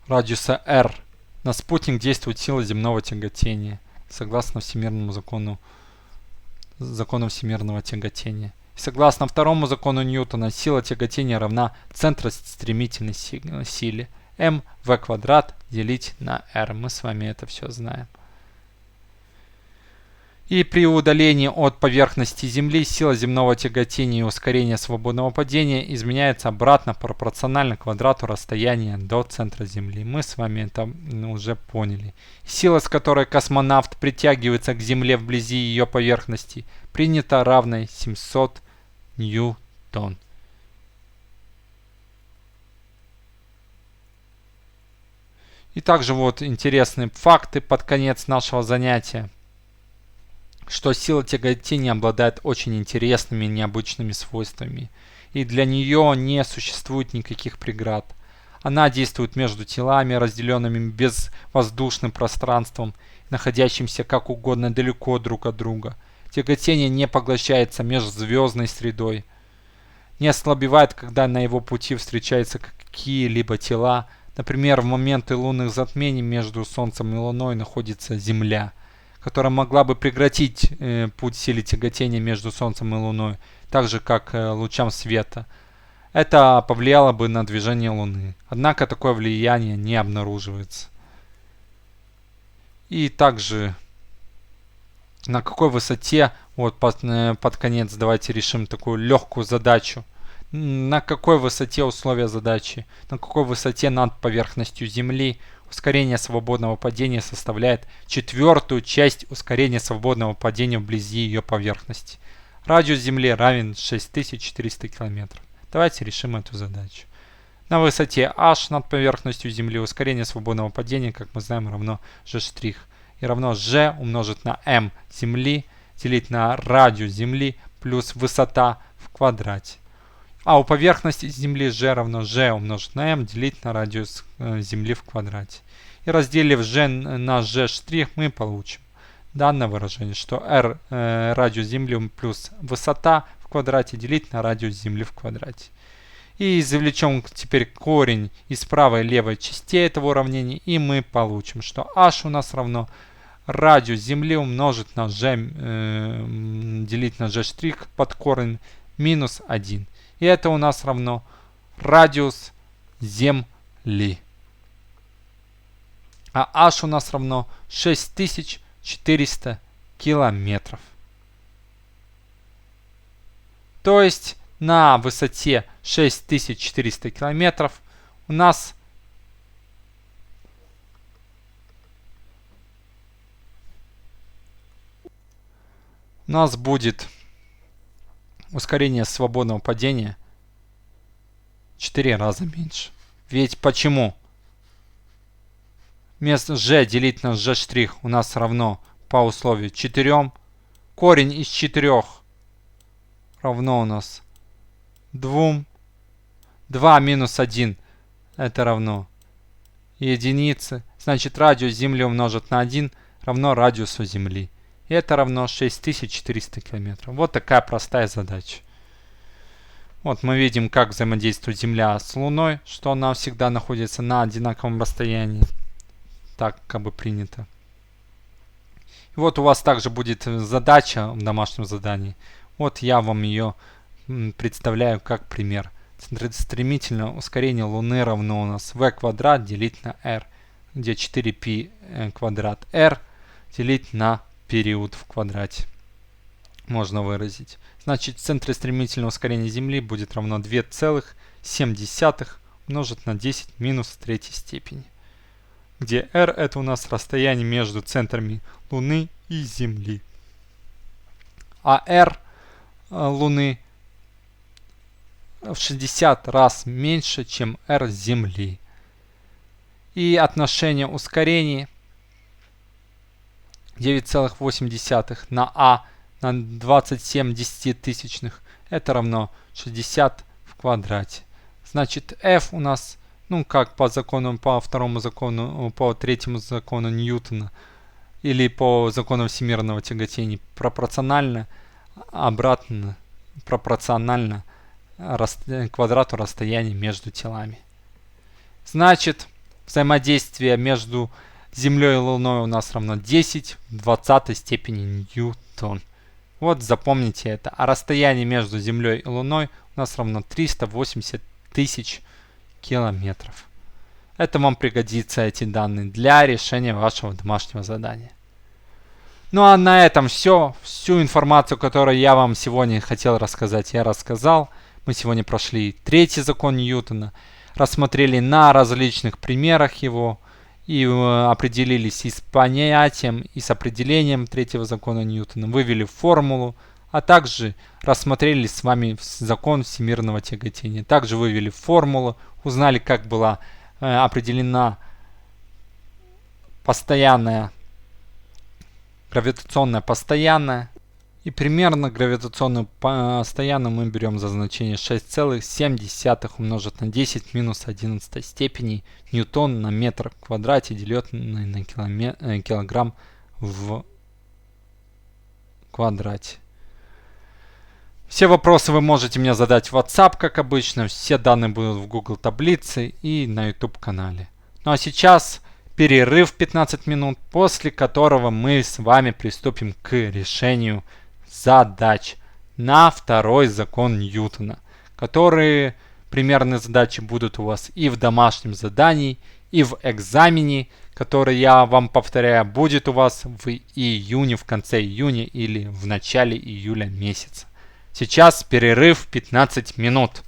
радиуса R, на спутник действует сила земного тяготения, согласно всемирному закону всемирного тяготения. И согласно второму закону Ньютона, сила тяготения равна центростремительной силе mv квадрат делить на r. Мы с вами это все знаем. И при удалении от поверхности Земли сила земного тяготения и ускорения свободного падения изменяется обратно пропорционально квадрату расстояния до центра Земли. Мы с вами это уже поняли. Сила, с которой космонавт притягивается к Земле вблизи ее поверхности, принята равной 700 ньютон. И также вот интересные факты под конец нашего занятия, что сила тяготения обладает очень интересными и необычными свойствами, и для нее не существует никаких преград. Она действует между телами, разделенными безвоздушным пространством, находящимся как угодно далеко друг от друга. Тяготение не поглощается межзвездной средой, не ослабевает, когда на его пути встречаются какие-либо тела. Например, в моменты лунных затмений между Солнцем и Луной находится Земля, которая могла бы прекратить путь силы тяготения между Солнцем и Луной, так же как лучам света. Это повлияло бы на движение Луны. Однако такое влияние не обнаруживается. И также на какой высоте, вот под конец давайте решим такую легкую задачу. На какой высоте условия задачи, на какой высоте над поверхностью Земли ускорение свободного падения составляет четвертую часть ускорения свободного падения вблизи ее поверхности. Радиус Земли равен 6400 км. Давайте решим эту задачу. На высоте h над поверхностью Земли ускорение свободного падения, как мы знаем, равно g'. И равно g умножить на m Земли, делить на радиус Земли плюс высота в квадрате. А у поверхности Земли g равно g умножить на m, делить на радиус Земли в квадрате. И разделив g на g', мы получим данное выражение, что r радиус Земли плюс высота в квадрате делить на радиус Земли в квадрате. И извлечем теперь корень из правой и левой частей этого уравнения, и мы получим, что h у нас равно радиус Земли умножить на g делить на g' под корень минус 1. И это у нас равно радиус Земли. А h у нас равно 6400 километров. То есть на высоте 6400 километров у нас будет ускорение свободного падения в 4 раза меньше. Ведь почему? Вместо g делить на g' у нас равно по условию 4. Корень из 4 равно у нас 2. 2 минус 1 это равно единице. Значит, радиус Земли умножить на 1 равно радиусу Земли. И это равно 6400 километров. Вот такая простая задача. Вот мы видим, как взаимодействует Земля с Луной, что она всегда находится на одинаковом расстоянии. Так как бы принято. И вот у вас также будет задача в домашнем задании. Вот я вам ее представляю как пример. Центростремительное ускорение Луны равно у нас v квадрат делить на r, где 4π квадрат r делить на период в квадрате. Можно выразить. Значит, центростремительное ускорение Земли будет равно 2,7 умножить на 10 минус в третьей степени. Где r это у нас расстояние между центрами Луны и Земли. А r Луны в 60 раз меньше, чем r Земли. И отношение ускорений 9,8 на а на 27 десятитысячных это равно 60 в квадрате. Значит, f у нас, как по закону, по второму закону, по третьему закону Ньютона или по закону всемирного тяготения пропорционально квадрату расстояния между телами. Значит, взаимодействие между Землей и Луной у нас равно 10 в 20 степени Ньютон. Вот запомните это. А расстояние между Землей и Луной у нас равно 380 тысяч километров. Это вам пригодится, эти данные, для решения вашего домашнего задания. Ну а на этом все. Всю информацию, которую я вам сегодня хотел рассказать, я рассказал. Мы сегодня прошли третий закон Ньютона, рассмотрели на различных примерах его и определились и с понятием, и с определением третьего закона Ньютона, вывели формулу, а также рассмотрели с вами закон всемирного тяготения. Также вывели формулу, узнали, как была определена постоянная гравитационная постоянная. И примерно гравитационную постоянную мы берем за значение 6,7 умножить на 10 минус 11 степени ньютон на метр в квадрате, деленный на килограмм в квадрате. Все вопросы вы можете мне задать в WhatsApp, как обычно. Все данные будут в Google таблице и на YouTube канале. Ну а сейчас перерыв 15 минут, после которого мы с вами приступим к решению задач на второй закон Ньютона, которые примерные задачи будут у вас и в домашнем задании, и в экзамене, который, я вам повторяю, будет у вас в июне, в конце июня или в начале июля месяца. Сейчас перерыв 15 минут.